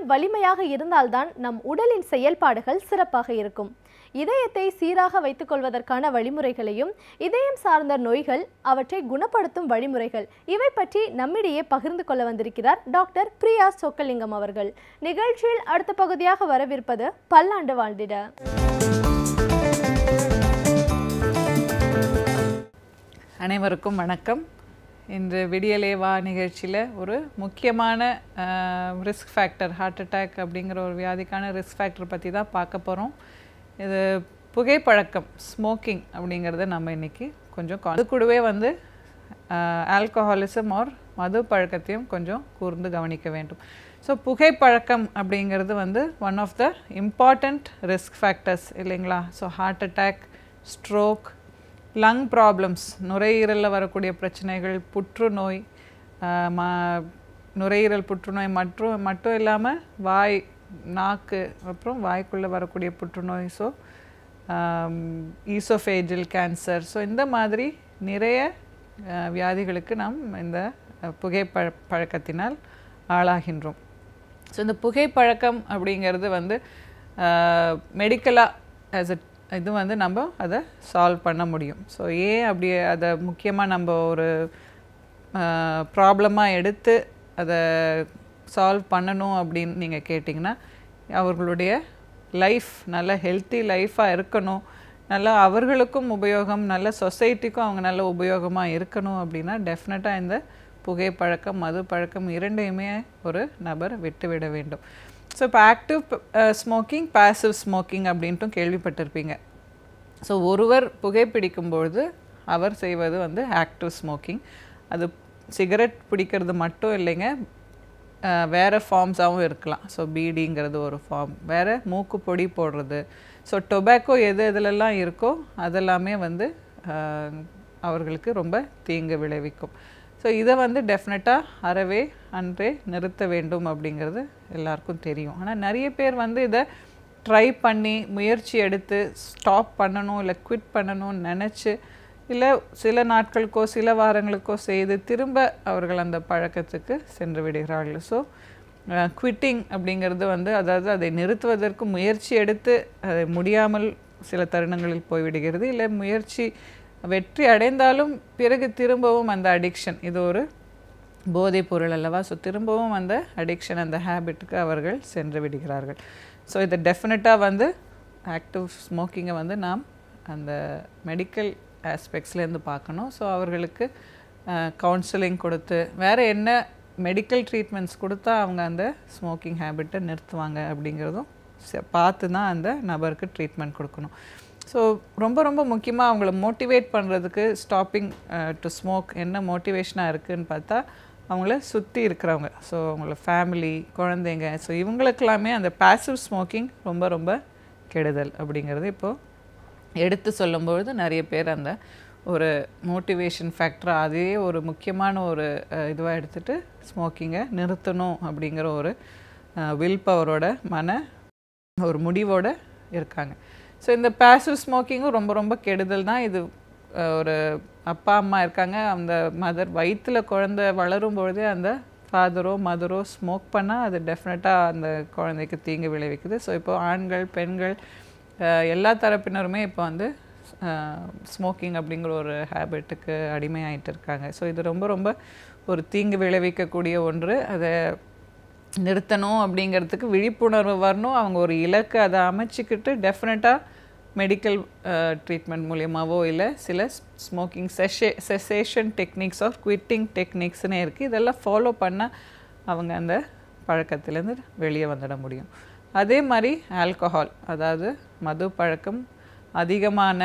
வலிமையாக இருந்தால்தான் நம் உடலின் செயல்பாடுகள் சிறப்பாக இருக்கும். இதயத்தை சீராக வைத்துக் கொள்வதற்கான வழிமுறைகளையும் இதயம் சார்ந்த நோய்கள் அவற்றை குணப்படுத்தும் வழிமுறைகள் இவை பற்றி நம்மிடையே பகிர்ந்து கொள்ள வந்திருக்கிறார் டாக்டர் பிரியா சொக்கலிங்கம் அவர்கள். நிகழ்ச்சியில் அடுத்த பகுதியாக வரவிருப்பது பல்லாண்டு வாழ்ந்திட. அனைவருக்கும் வணக்கம். இன்று விடியலே வா நிகழ்ச்சியில் ஒரு முக்கியமான ரிஸ்க் ஃபேக்டர், ஹார்ட் அட்டாக் அப்படிங்கிற ஒரு வியாதிக்கான ரிஸ்க் ஃபேக்டர் பற்றி தான் பார்க்க போகிறோம். இது புகைப்பழக்கம், ஸ்மோக்கிங் அப்படிங்கிறத நம்ம இன்றைக்கி கொஞ்சம் அது கூடவே வந்து ஆல்கஹாலிசம் ஆர் மது பழக்கத்தையும் கொஞ்சம் கூர்ந்து கவனிக்க வேண்டும். ஸோ புகைப்பழக்கம் அப்படிங்கிறது வந்து one of the important risk factors இல்லைங்களா? So heart attack, stroke, lung problems, நுரையீரலில் வரக்கூடிய பிரச்சனைகள், புற்றுநோய், நுரையீரல் புற்றுநோய் மட்டும் இல்லாமல் வாய், நாக்கு, அப்புறம் வாய்க்குள்ளே வரக்கூடிய புற்றுநோய், ஸோ ஈசோஃபேஜியல் கேன்சர், ஸோ இந்த மாதிரி நிறைய வியாதிகளுக்கு நாம் இந்த புகைப்பழக்கத்தினால் ஆளாகின்றோம். ஸோ இந்த புகைப்பழக்கம் அப்படிங்கிறது வந்து மெடிக்கலாக இது வந்து நம்ம அதை சால்வ் பண்ண முடியும். ஸோ ஏன் அப்படி அதை முக்கியமாக நம்ம ஒரு ப்ராப்ளமாக எடுத்து அதை சால்வ் பண்ணணும் அப்படின்னு நீங்கள் கேட்டிங்கன்னா, அவர்களுடைய லைஃப் நல்ல ஹெல்த்தி லைஃபாக இருக்கணும், நல்லா அவர்களுக்கும் உபயோகம், நல்ல சொசைட்டிக்கும் அவங்க நல்ல உபயோகமாக இருக்கணும் அப்படின்னா டெஃபினட்டாக இந்த புகைப்பழக்கம், மது பழக்கம் இரண்டையுமே ஒரு நபர் விட்டுவிட வேண்டும். ஸோ இப்போ ஆக்டிவ் ஸ்மோக்கிங், பாசிவ் ஸ்மோக்கிங் அப்படின்ட்டும் கேள்விப்பட்டிருப்பீங்க. ஸோ ஒருவர் புகைப்பிடிக்கும்பொழுது அவர் செய்வது வந்து ஆக்டிவ் ஸ்மோக்கிங். அது சிகரெட் பிடிக்கிறது மட்டும் இல்லைங்க, வேறு ஃபார்ம்ஸாகவும் இருக்கலாம். ஸோ பீடிங்கிறது ஒரு ஃபார்ம், வேறு மூக்கு பொடி போடுறது, ஸோ டொபாக்கோ எதுலெல்லாம் இருக்கோ அதெல்லாமே வந்து அவர்களுக்கு ரொம்ப தீங்கு விளைவிக்கும். ஸோ இதை வந்து டெஃபினட்டாக அன்றே நிறுத்த வேண்டும் அப்படிங்கிறது எல்லாருக்கும் தெரியும். ஆனால் நிறைய பேர் வந்து இதை ட்ரை பண்ணி முயற்சி எடுத்து ஸ்டாப் பண்ணணும், இல்லை குவிட் பண்ணணும்னு நினச்சி, இல்லை சில நாட்களுக்கோ சில வாரங்களுக்கோ செய்து திரும்ப அவர்கள் அந்த பழக்கத்துக்கு சென்று விடுகிறார்கள். ஸோ குவிட்டிங் அப்படிங்கிறது வந்து, அதாவது அதை நிறுத்துவதற்கு முயற்சி எடுத்து அதை முடியாமல் சில தருணங்களில் போய்விடுகிறது, இல்லை முயற்சி வெற்றி அடைந்தாலும் பிறகு திரும்பவும் அந்த அடிக்ஷன், இது ஒரு போதைப் பொருள் அல்லவா? ஸோ திரும்பவும் அந்த அடிக்ஷன், அந்த ஹேபிட்டுக்கு அவர்கள் சென்று விடுகிறார்கள். ஸோ இதை டெஃபினட்டாக வந்து ஆக்டிவ் ஸ்மோக்கிங்கை வந்து நாம் அந்த மெடிக்கல் ஆஸ்பெக்ட்ஸ்லேருந்து பார்க்கணும். ஸோ அவர்களுக்கு கவுன்சிலிங் கொடுத்து வேறு என்ன மெடிக்கல் ட்ரீட்மெண்ட்ஸ் கொடுத்தா அவங்க அந்த ஸ்மோக்கிங் ஹேபிட்டை நிறுத்துவாங்க அப்படிங்கிறதும் பார்த்து தான் அந்த நபருக்கு ட்ரீட்மெண்ட் கொடுக்கணும். ஸோ ரொம்ப ரொம்ப முக்கியமாக அவங்கள மோட்டிவேட் பண்ணுறதுக்கு ஸ்டாப்பிங் டு ஸ்மோக் என்ன மோட்டிவேஷனாக இருக்குதுன்னு பார்த்தா, அவங்கள சுற்றி இருக்கிறவங்க, ஸோ அவங்கள ஃபேமிலி, குழந்தைங்க, ஸோ இவங்களுக்கெல்லாமே அந்த பாசிவ் ஸ்மோக்கிங் ரொம்ப ரொம்ப கெடுதல் அப்படிங்கிறது இப்போது எடுத்து சொல்லும்பொழுது நிறைய பேர் அந்த ஒரு மோட்டிவேஷன் ஃபேக்டராக அதே ஒரு முக்கியமான ஒரு இதுவாக எடுத்துகிட்டு ஸ்மோக்கிங்கை நிறுத்தணும் அப்படிங்கிற ஒரு வில் பவரோட ஒரு முடிவோடு இருக்காங்க. ஸோ இந்த பாசிவ் ஸ்மோக்கிங்கும் ரொம்ப ரொம்ப கெடுதல் தான். இது ஒரு அப்பா அம்மா இருக்காங்க, அந்த மதர் வயிற்றில் குழந்தை வளரும் பொழுதே அந்த ஃபாதரோ மதரோ ஸ்மோக் பண்ணால் அது டெஃபினட்டாக அந்த குழந்தைக்கு தீங்கு விளைவிக்குது. ஸோ இப்போ ஆண்கள், பெண்கள், எல்லா தரப்பினருமே இப்போ வந்து ஸ்மோக்கிங் அப்படிங்கிற ஒரு ஹேபிட்டுக்கு அடிமையாகிட்டு இருக்காங்க. ஸோ இது ரொம்ப ரொம்ப ஒரு தீங்கு விளைவிக்கக்கூடிய ஒன்று. அதை நிறுத்தணும் அப்படிங்கிறதுக்கு விழிப்புணர்வு வரணும். அவங்க ஒரு இலக்கு அதை அமைச்சிக்கிட்டு டெஃபினட்டாக மெடிக்கல் ட்ரீட்மெண்ட் மூலியமாகவோ இல்லை சில smoking cessation techniques or quitting டெக்னிக்ஸ்னே இருக்குது. இதெல்லாம் ஃபாலோ பண்ணால் அவங்க அந்த பழக்கத்திலேருந்து வெளியே வந்துட முடியும். அதே மாதிரி ஆல்கஹால், அதாவது மது பழக்கம், அதிகமான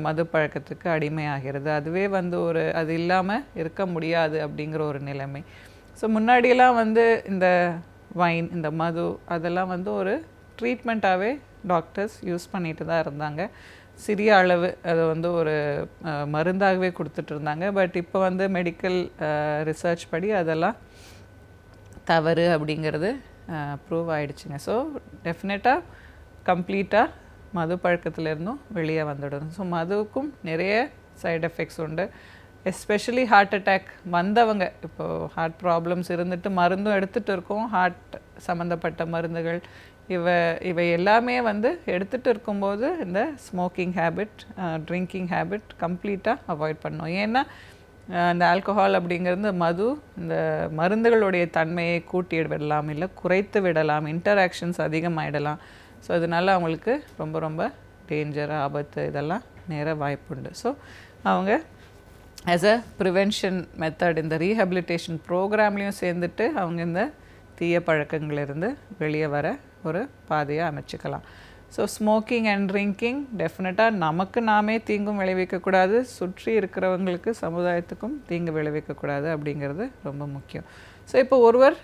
மது பழக்கத்துக்கு அடிமையாகிறது. அதுவே வந்து அது இல்லாமல் இருக்க முடியாது அப்படிங்கிற ஒரு நிலைமை. ஸோ முன்னாடியெல்லாம் வந்து இந்த வைன், இந்த மது அதெல்லாம் வந்து ஒரு ட்ரீட்மெண்ட்டாகவே டாக்டர்ஸ் யூஸ் பண்ணிட்டு தான் இருந்தாங்க. சிறிய அளவு அதை வந்து ஒரு மருந்தாகவே கொடுத்துட்டு இருந்தாங்க. பட் இப்போ வந்து மெடிக்கல் ரிசர்ச் படி அதெல்லாம் தவறு அப்படிங்கிறது ப்ரூவ் ஆகிடுச்சுங்க. ஸோ டெஃபினட்டாக கம்ப்ளீட்டாக மது பழக்கத்திலேருந்தும் வெளியே வந்துடணும். ஸோ மதுவுக்கும் நிறைய சைடு எஃபெக்ட்ஸ் உண்டு. எஸ்பெஷலி ஹார்ட் அட்டாக் வந்தவங்க, இப்போது ஹார்ட் ப்ராப்ளம்ஸ் இருந்துட்டு மருந்தும் எடுத்துகிட்டு இருக்கோம், ஹார்ட் சம்மந்தப்பட்ட மருந்துகள் இவை எல்லாமே வந்து எடுத்துகிட்டு இருக்கும்போது இந்த ஸ்மோக்கிங் ஹேபிட், ட்ரிங்கிங் ஹேபிட் கம்ப்ளீட்டாக அவாய்ட் பண்ணணும். ஏன்னா இந்த ஆல்கஹால் அப்படிங்கிறது மது இந்த மருந்துகளுடைய தன்மையை கூட்டி விடலாம், இல்லை குறைத்து விடலாம், இன்டராக்ஷன்ஸ் அதிகமாகிடலாம். ஸோ அதனால அவங்களுக்கு ரொம்ப ரொம்ப டேஞ்சர், ஆபத்து இதெல்லாம் நேர வாய்ப்புண்டு. ஸோ அவங்க ஆஸ் அ ப்ரிவென்ஷன் மெத்தட் இந்த ரீஹபிலிட்டேஷன் ப்ரோக்ராம்லேயும் சேர்ந்துட்டு அவங்க இந்த தீய பழக்கங்களிலிருந்து வெளியே வர ஒரு பாதையை அமைச்சிக்கலாம். ஸோ ஸ்மோக்கிங் அண்ட் ட்ரிங்கிங் டெஃபினட்டாக நமக்கு நாமே தீங்கும் விளைவிக்கக்கூடாது, சுற்றி இருக்கிறவங்களுக்கு சமுதாயத்துக்கும் தீங்கு விளைவிக்கக்கூடாது அப்படிங்கிறது ரொம்ப முக்கியம். ஸோ இப்போ ஒருவர்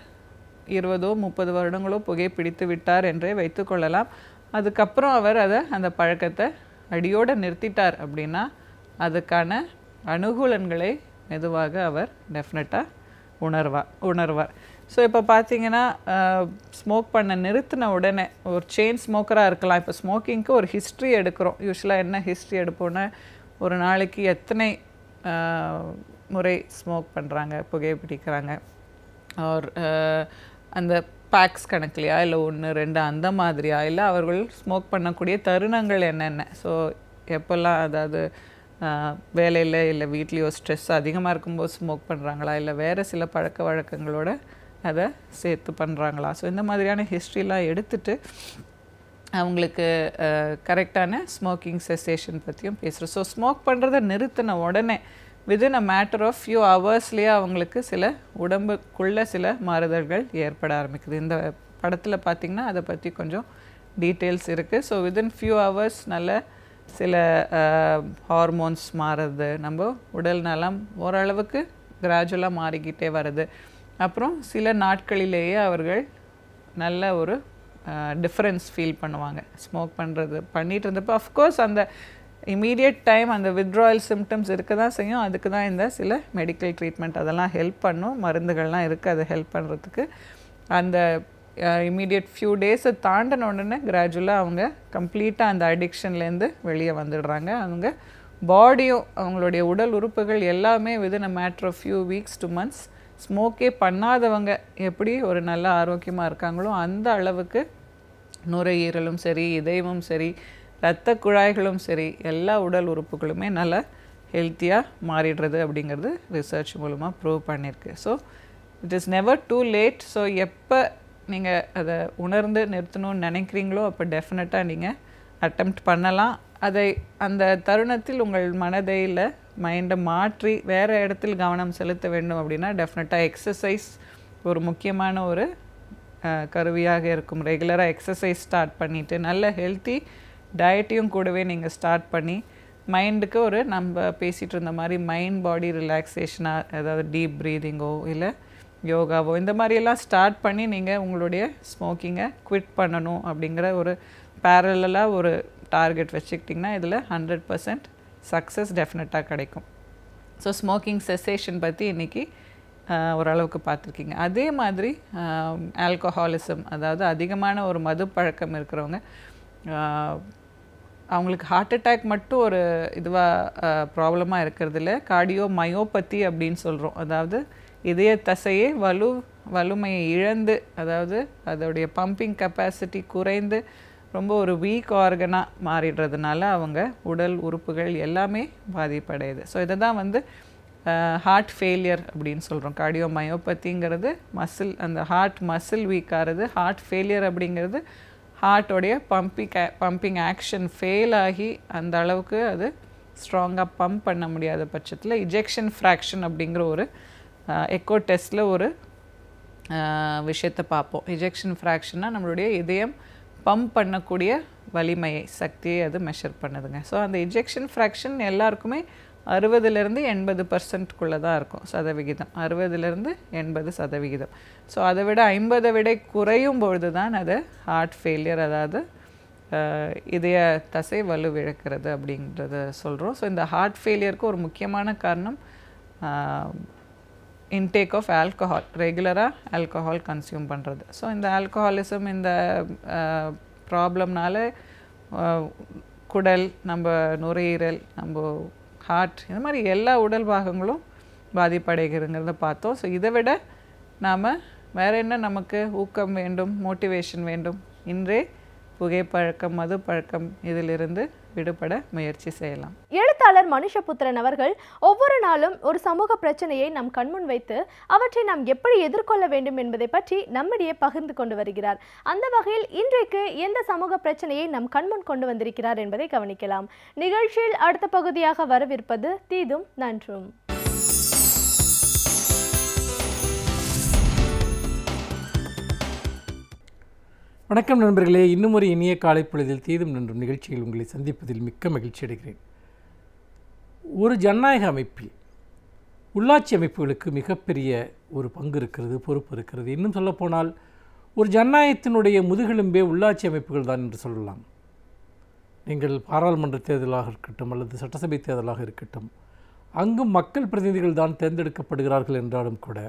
20-30 வருடங்களோ புகை பிடித்து விட்டார் என்றே வைத்துக்கொள்ளலாம். அதுக்கப்புறம் அவர் அந்த பழக்கத்தை அடியோடு நிறுத்திட்டார் அப்படின்னா அதுக்கான அனுகூலங்களை மெதுவாக அவர் டெஃபினட்டாக உணர்வார். ஸோ இப்போ பார்த்தீங்கன்னா ஸ்மோக் பண்ண நிறுத்தின உடனே ஒரு செயின் ஸ்மோக்கராக இருக்கலாம். இப்போ ஸ்மோக்கிங்க்கு ஒரு ஹிஸ்ட்ரி எடுக்கிறோம். யூஸ்வலாக என்ன ஹிஸ்ட்ரி எடுப்போன்னா ஒரு நாளைக்கு எத்தனை முறை ஸ்மோக் பண்ணுறாங்க, புகைப்பிடிக்கிறாங்க, ஒரு அந்த பேக்ஸ் கணக்குலையா இல்லை 1, 2 அந்த மாதிரியா, இல்லை அவர்கள் ஸ்மோக் பண்ணக்கூடிய தருணங்கள் என்னென்ன. ஸோ எப்போல்லாம் அதாவது வேலையில் இல்லை வீட்லேயோ ஸ்ட்ரெஸ் அதிகமாக இருக்கும்போது ஸ்மோக் பண்ணுறாங்களா, இல்லை வேறு சில பழக்க வழக்கங்களோட அதை சேர்த்து பண்ணுறாங்களா. ஸோ இந்த மாதிரியான ஹிஸ்ட்ரிலாம் எடுத்துகிட்டு அவங்களுக்கு கரெக்டான ஸ்மோக்கிங் செசேஷன் பற்றியும் பேசுகிறோம். ஸோ ஸ்மோக் பண்ணுறதை நிறுத்தின உடனே within a matter of few ஹவர்ஸ்லேயே அவங்களுக்கு சில உடம்புக்குள்ளே சில மாறுதல்கள் ஏற்பட ஆரம்பிக்குது. இந்த படத்தில் பார்த்திங்கன்னா அதை பற்றி கொஞ்சம் டீட்டெயில்ஸ் இருக்குது. ஸோ வித்தின் ஃபியூ ஹவர்ஸ் நல்ல சில ஹார்மோன்ஸ் மாறுறது, நம்ம உடல் நலம் ஓரளவுக்கு கிராஜுவலாக மாறிக்கிட்டே வருது. அப்புறம் சில நாட்களிலேயே அவர்கள் நல்ல ஒரு டிஃப்ரென்ஸ் ஃபீல் பண்ணுவாங்க. ஸ்மோக் பண்ணிட்டு இருந்தப்போ அஃப்கோர்ஸ் அந்த இமீடியட் டைம் அந்த வித்ட்ராயல் சிம்டம்ஸ் இருக்க தான் செய்யும். அதுக்கு தான் இந்த சில மெடிக்கல் ட்ரீட்மெண்ட் அதெல்லாம் ஹெல்ப் பண்ணும், மருந்துகள்லாம் இருக்குது அதை ஹெல்ப் பண்ணுறதுக்கு. அந்த இமீடியட் ஃபியூ டேஸை தாண்டின உடனே கிராஜுவலாக அவங்க கம்ப்ளீட்டாக அந்த அடிக்ஷன்லேருந்து வெளியே வந்துடுறாங்க. அவங்க பாடியும் அவங்களுடைய உடல் உறுப்புகள் எல்லாமே within a matter of few weeks to months ஸ்மோக்கே பண்ணாதவங்க எப்படி ஒரு நல்ல ஆரோக்கியமாக இருக்காங்களோ அந்த அளவுக்கு நுரையீரலும் சரி, இதயமும் சரி, இரத்த குழாய்களும் சரி, எல்லா உடல் உறுப்புகளுமே நல்லா ஹெல்த்தியாக மாறிடுறது அப்படிங்கிறது ரிசர்ச் மூலமாக ப்ரூவ் பண்ணியிருக்கு. So it is never too late. So எப்போ நீங்கள் அதை உணர்ந்து நிறுத்தணும்னு நினைக்கிறீங்களோ அப்போ டெஃபினட்டாக நீங்கள் அட்டெம்ப்ட் பண்ணலாம். அந்த தருணத்தில் உங்கள் மனதையில் மைண்டை மாற்றி வேறு இடத்தில் கவனம் செலுத்த வேண்டும் அப்படின்னா டெஃபினட்டாக எக்ஸசைஸ் ஒரு முக்கியமான ஒரு கருவியாக இருக்கும். ரெகுலராக எக்ஸசைஸ் ஸ்டார்ட் பண்ணிவிட்டு நல்ல ஹெல்த்தி டயட்டையும் கூடவே நீங்கள் ஸ்டார்ட் பண்ணி மைண்டுக்கு ஒரு நம்ம பேசிகிட்டு இருந்த மாதிரி மைண்ட் பாடி ரிலாக்ஸேஷனாக ஏதாவது டீப் ப்ரீதிங்கோ இல்லை யோகாவோ இந்த மாதிரியெல்லாம் ஸ்டார்ட் பண்ணி நீங்கள் உங்களுடைய ஸ்மோக்கிங்கை குவிட் பண்ணணும் அப்படிங்கிற ஒரு பேரலாக ஒரு டார்கெட் வச்சுக்கிட்டிங்கன்னா இதில் 100% சக்ஸஸ் டெஃபினட்டாக கிடைக்கும். ஸோ ஸ்மோக்கிங் செசேஷன் பற்றி இன்றைக்கி ஓரளவுக்கு பார்த்துருக்கீங்க. அதே மாதிரி ஆல்கஹாலிசம், அதாவது அதிகமான ஒரு மது பழக்கம் இருக்கிறவங்க அவங்களுக்கு ஹார்ட் அட்டாக் மட்டும் ஒரு இதுவாக ப்ராப்ளமாக இருக்கிறதில்ல, கார்டியோ மயோபதி அப்படின்னு சொல்கிறோம். அதாவது இதய தசையே வலுமையை இழந்து, அதாவது அதோடைய பம்பிங் கெப்பாசிட்டி குறைந்து ரொம்ப ஒரு வீக் ஆர்கனாக மாறிடுறதுனால அவங்க உடல் உறுப்புகள் எல்லாமே பாதிப்படையுது. ஸோ இதை தான் வந்து ஹார்ட் ஃபெயிலியர் அப்படின்னு சொல்கிறோம். கார்டியோ மயோபதிங்கிறது மசில், அந்த ஹார்ட் மசில் வீக் ஆகிறது. ஹார்ட் ஃபெயிலியர் அப்படிங்கிறது ஹார்ட்டோடைய பம்பிங் ஆக்ஷன் ஃபெயில் ஆகி அந்த அளவுக்கு அது ஸ்ட்ராங்காக பம்ப் பண்ண முடியாத பட்சத்தில் இஜெக்ஷன் ஃப்ராக்ஷன் அப்படிங்கிற ஒரு எக்கோ டெஸ்ட்டில் ஒரு விஷயத்தை பார்ப்போம். இஜெக்ஷன் ஃப்ராக்ஷன்னா நம்மளுடைய இதயம் பம்ப் பண்ணக்கூடிய வலிமையை, சக்தியை அது மெஷர் பண்ணுதுங்க. ஸோ அந்த இஜெக்ஷன் ஃப்ராக்ஷன் எல்லாருக்குமே 60-80% தான் இருக்கும் சதவிகிதம், 60-80%. ஸோ அதை விட 50 விட குறையும் பொழுது தான் அது ஹார்ட் ஃபெயிலியர், அதாவது இதய தசை வலுவிழக்கிறது அப்படின்றத சொல்கிறோம். ஸோ இந்த ஹார்ட் ஃபெயிலியருக்கு ஒரு முக்கியமான காரணம் இன்டேக் ஆஃப் ஆல்கஹால், ரெகுலராக ஆல்கஹால் கன்சியூம் பண்ணுறது. ஸோ இந்த ஆல்கஹாலிசம் இந்த ப்ராப்ளம்னால குடல், நம்ம நுரையீரல், நம்ம ஹார்ட், இந்த மாதிரி எல்லா உடல் பாகங்களும் பாதிப்படைகிறங்கிறத பார்த்தோம். ஸோ இதை விட நாம் வேறு என்ன நமக்கு ஊக்கம் வேண்டும், மோட்டிவேஷன் வேண்டும்? இன்றே புகைப்பழக்கம், மது பழக்கம் இதிலிருந்து விடுபட முயற்சி செய்யலாம். எழுத்தாளர் மனுஷபுத்திரன் அவர்கள் ஒவ்வொரு நாளும் ஒரு சமூக பிரச்சனையை நம் கண்முன் வைத்து அவற்றை நாம் எப்படி எதிர்கொள்ள வேண்டும் என்பதை பற்றி நம்மிடையே பகிர்ந்து கொண்டு வருகிறார். அந்த வகையில் இன்றைக்கு எந்த சமூக பிரச்சனையை நம் கண்முன் கொண்டு வந்திருக்கிறார் என்பதை கவனிக்கலாம். நிகழ்ச்சியில் அடுத்த பகுதியாக வரவிருப்பது தீதும் நன்றும். வணக்கம் நண்பர்களே, இன்னும் ஒரு இனிய காலை பொழுதில் தீதும் நன்றும் நிகழ்ச்சியில் உங்களை சந்திப்பதில் மிக்க மகிழ்ச்சி அடைகிறேன். ஒரு ஜனநாயக அமைப்பில் உள்ளாட்சி அமைப்புகளுக்கு மிகப்பெரிய ஒரு பங்கு இருக்கிறது, பொறுப்பு இருக்கிறது. இன்னும் சொல்லப்போனால் ஒரு ஜனநாயகத்தினுடைய முதுகெலும்பே உள்ளாட்சி அமைப்புகள் தான் என்று சொல்லலாம். நீங்கள் பாராளுமன்ற தேர்தலாக இருக்கட்டும் அல்லது சட்டசபை தேர்தலாக இருக்கட்டும், அங்கும் மக்கள் பிரதிநிதிகள் தான் தேர்ந்தெடுக்கப்படுகிறார்கள் என்றாலும் கூட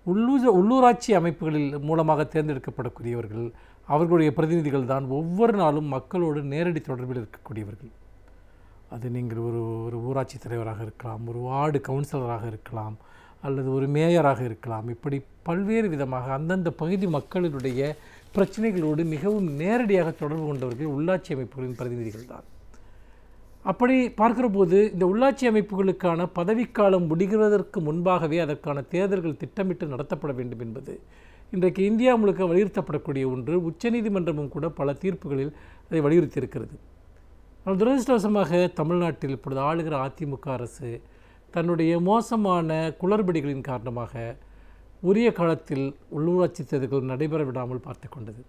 உள்ளூராட்சி அமைப்புகளில் மூலமாக தேர்ந்தெடுக்கப்படக்கூடியவர்கள், அவர்களுடைய பிரதிநிதிகள் தான் ஒவ்வொரு நாளும் மக்களோடு நேரடி தொடர்பில் இருக்கக்கூடியவர்கள். அது நீங்கள் ஒரு ஊராட்சி தலைவராக இருக்கலாம், ஒரு வார்டு கவுன்சிலராக இருக்கலாம், அல்லது ஒரு மேயராக இருக்கலாம். இப்படி பல்வேறு விதமாக அந்தந்த பகுதி மக்களுடைய பிரச்சனைகளோடு மிகவும் நேரடியாக தொடர்பு கொண்டவர்கள் உள்ளாட்சி அமைப்புகளின் பிரதிநிதிகள் தான். அப்படி பார்க்கிற போது இந்த உள்ளாட்சி அமைப்புகளுக்கான பதவிக்காலம் முடிகிறதற்கு முன்பாகவே அதற்கான தேர்தல்கள் திட்டமிட்டு நடத்தப்பட வேண்டும் என்பது இன்றைக்கு இந்தியா முழுக்க வலியுறுத்தப்படக்கூடிய ஒன்று. உச்சநீதிமன்றமும் கூட பல தீர்ப்புகளில் அதை வலியுறுத்தியிருக்கிறது. ஆனால் துரதிருஷ்டவசமாக தமிழ்நாட்டில் இப்பொழுது ஆளுகிற அதிமுக அரசு தன்னுடைய மோசமான குளறுபடிகளின் காரணமாக உரிய காலத்தில் உள்ளூராட்சி தேர்தல்கள் நடைபெற விடாமல் பார்த்து கொண்டது.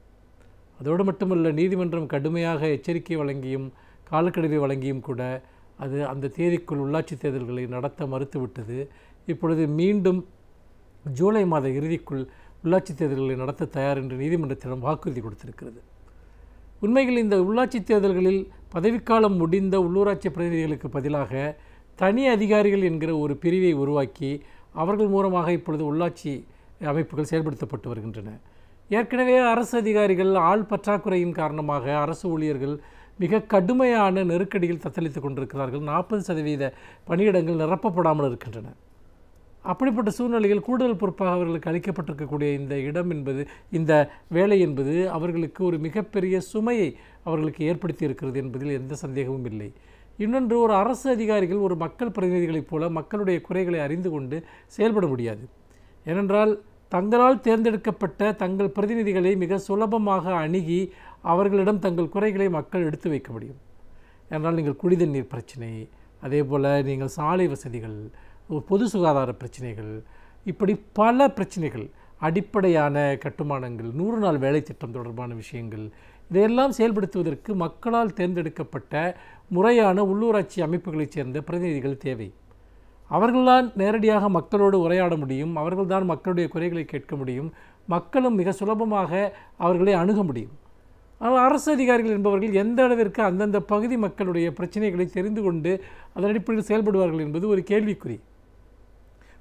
அதோடு மட்டுமல்ல, நீதிமன்றம் கடுமையாக எச்சரிக்கை வழங்கியும் காலக்கெடுவை வழங்கியும் கூட அது அந்த தேதிக்குள் உள்ளாட்சி தேர்தல்களை நடத்த மறுத்துவிட்டது. இப்பொழுது மீண்டும் ஜூலை மாத இறுதிக்குள் உள்ளாட்சி தேர்தல்களை நடத்த தயார் என்று நீதிமன்றத்திடம் வாக்குறுதி கொடுத்திருக்கிறது. உண்மையில் இந்த உள்ளாட்சி தேர்தல்களில் பதவிக்காலம் முடிந்த உள்ளூராட்சி பிரதிநிதிகளுக்கு பதிலாக தனி அதிகாரிகள் என்கிற ஒரு பிரிவை உருவாக்கி அவர்கள் மூலமாக இப்பொழுது உள்ளாட்சி அமைப்புகள் செயல்படுத்தப்பட்டு வருகின்றன. ஏற்கனவே அரசு அதிகாரிகள் ஆள் பற்றாக்குறையின் காரணமாக அரசு ஊழியர்கள் மிக கடுமையான நெருக்கடியில் தத்தளித்து கொண்டிருக்கிறார்கள். 40% பணியிடங்கள் நிரப்பப்படாமல் இருக்கின்றன. அப்படிப்பட்ட சூழ்நிலையில் கூடுதல் பொறுப்பாக அவர்களுக்கு அளிக்கப்பட்டிருக்கக்கூடிய இந்த இடம் என்பது, இந்த வேலை என்பது அவர்களுக்கு ஒரு மிகப்பெரிய சுமையை அவர்களுக்கு ஏற்படுத்தி இருக்கிறது என்பதில் எந்த சந்தேகமும் இல்லை. இன்னொன்று, ஒரு அரசு அதிகாரிகள் ஒரு மக்கள் பிரதிநிதிகளைப் போல மக்களுடைய குறைகளை அறிந்து கொண்டு செயல்பட முடியாது. ஏனென்றால் தங்களால் தேர்ந்தெடுக்கப்பட்ட தங்கள் பிரதிநிதிகளை மிக சுலபமாக அணுகி அவர்களிடம் தங்கள் குறைகளை மக்கள் எடுத்து வைக்க முடியும். என்றால் நீங்கள் குடிதண்ணீர் பிரச்சனை, அதே போல் நீங்கள் சாலை வசதிகள், பொது சுகாதார பிரச்சனைகள், இப்படி பல பிரச்சனைகள், அடிப்படையான கட்டுமானங்கள், 100 நாள் வேலை திட்டம் தொடர்பான விஷயங்கள், இதையெல்லாம் செயல்படுத்துவதற்கு மக்களால் தேர்ந்தெடுக்கப்பட்ட முறையான உள்ளூராட்சி அமைப்புகளைச் சேர்ந்த பிரதிநிதிகள் தேவை. அவர்கள்தான் நேரடியாக மக்களோடு உரையாட முடியும், அவர்கள்தான் மக்களுடைய குறைகளை கேட்க முடியும், மக்களும் மிக சுலபமாக அவர்களை அணுக முடியும். ஆனால் அரசு அதிகாரிகள் என்பவர்கள் எந்த அளவிற்கு அந்தந்த பகுதி மக்களுடைய பிரச்சனைகளை தெரிந்து கொண்டு அதன் அடிப்படையில் செயல்படுவார்கள் என்பது ஒரு கேள்விக்குறி.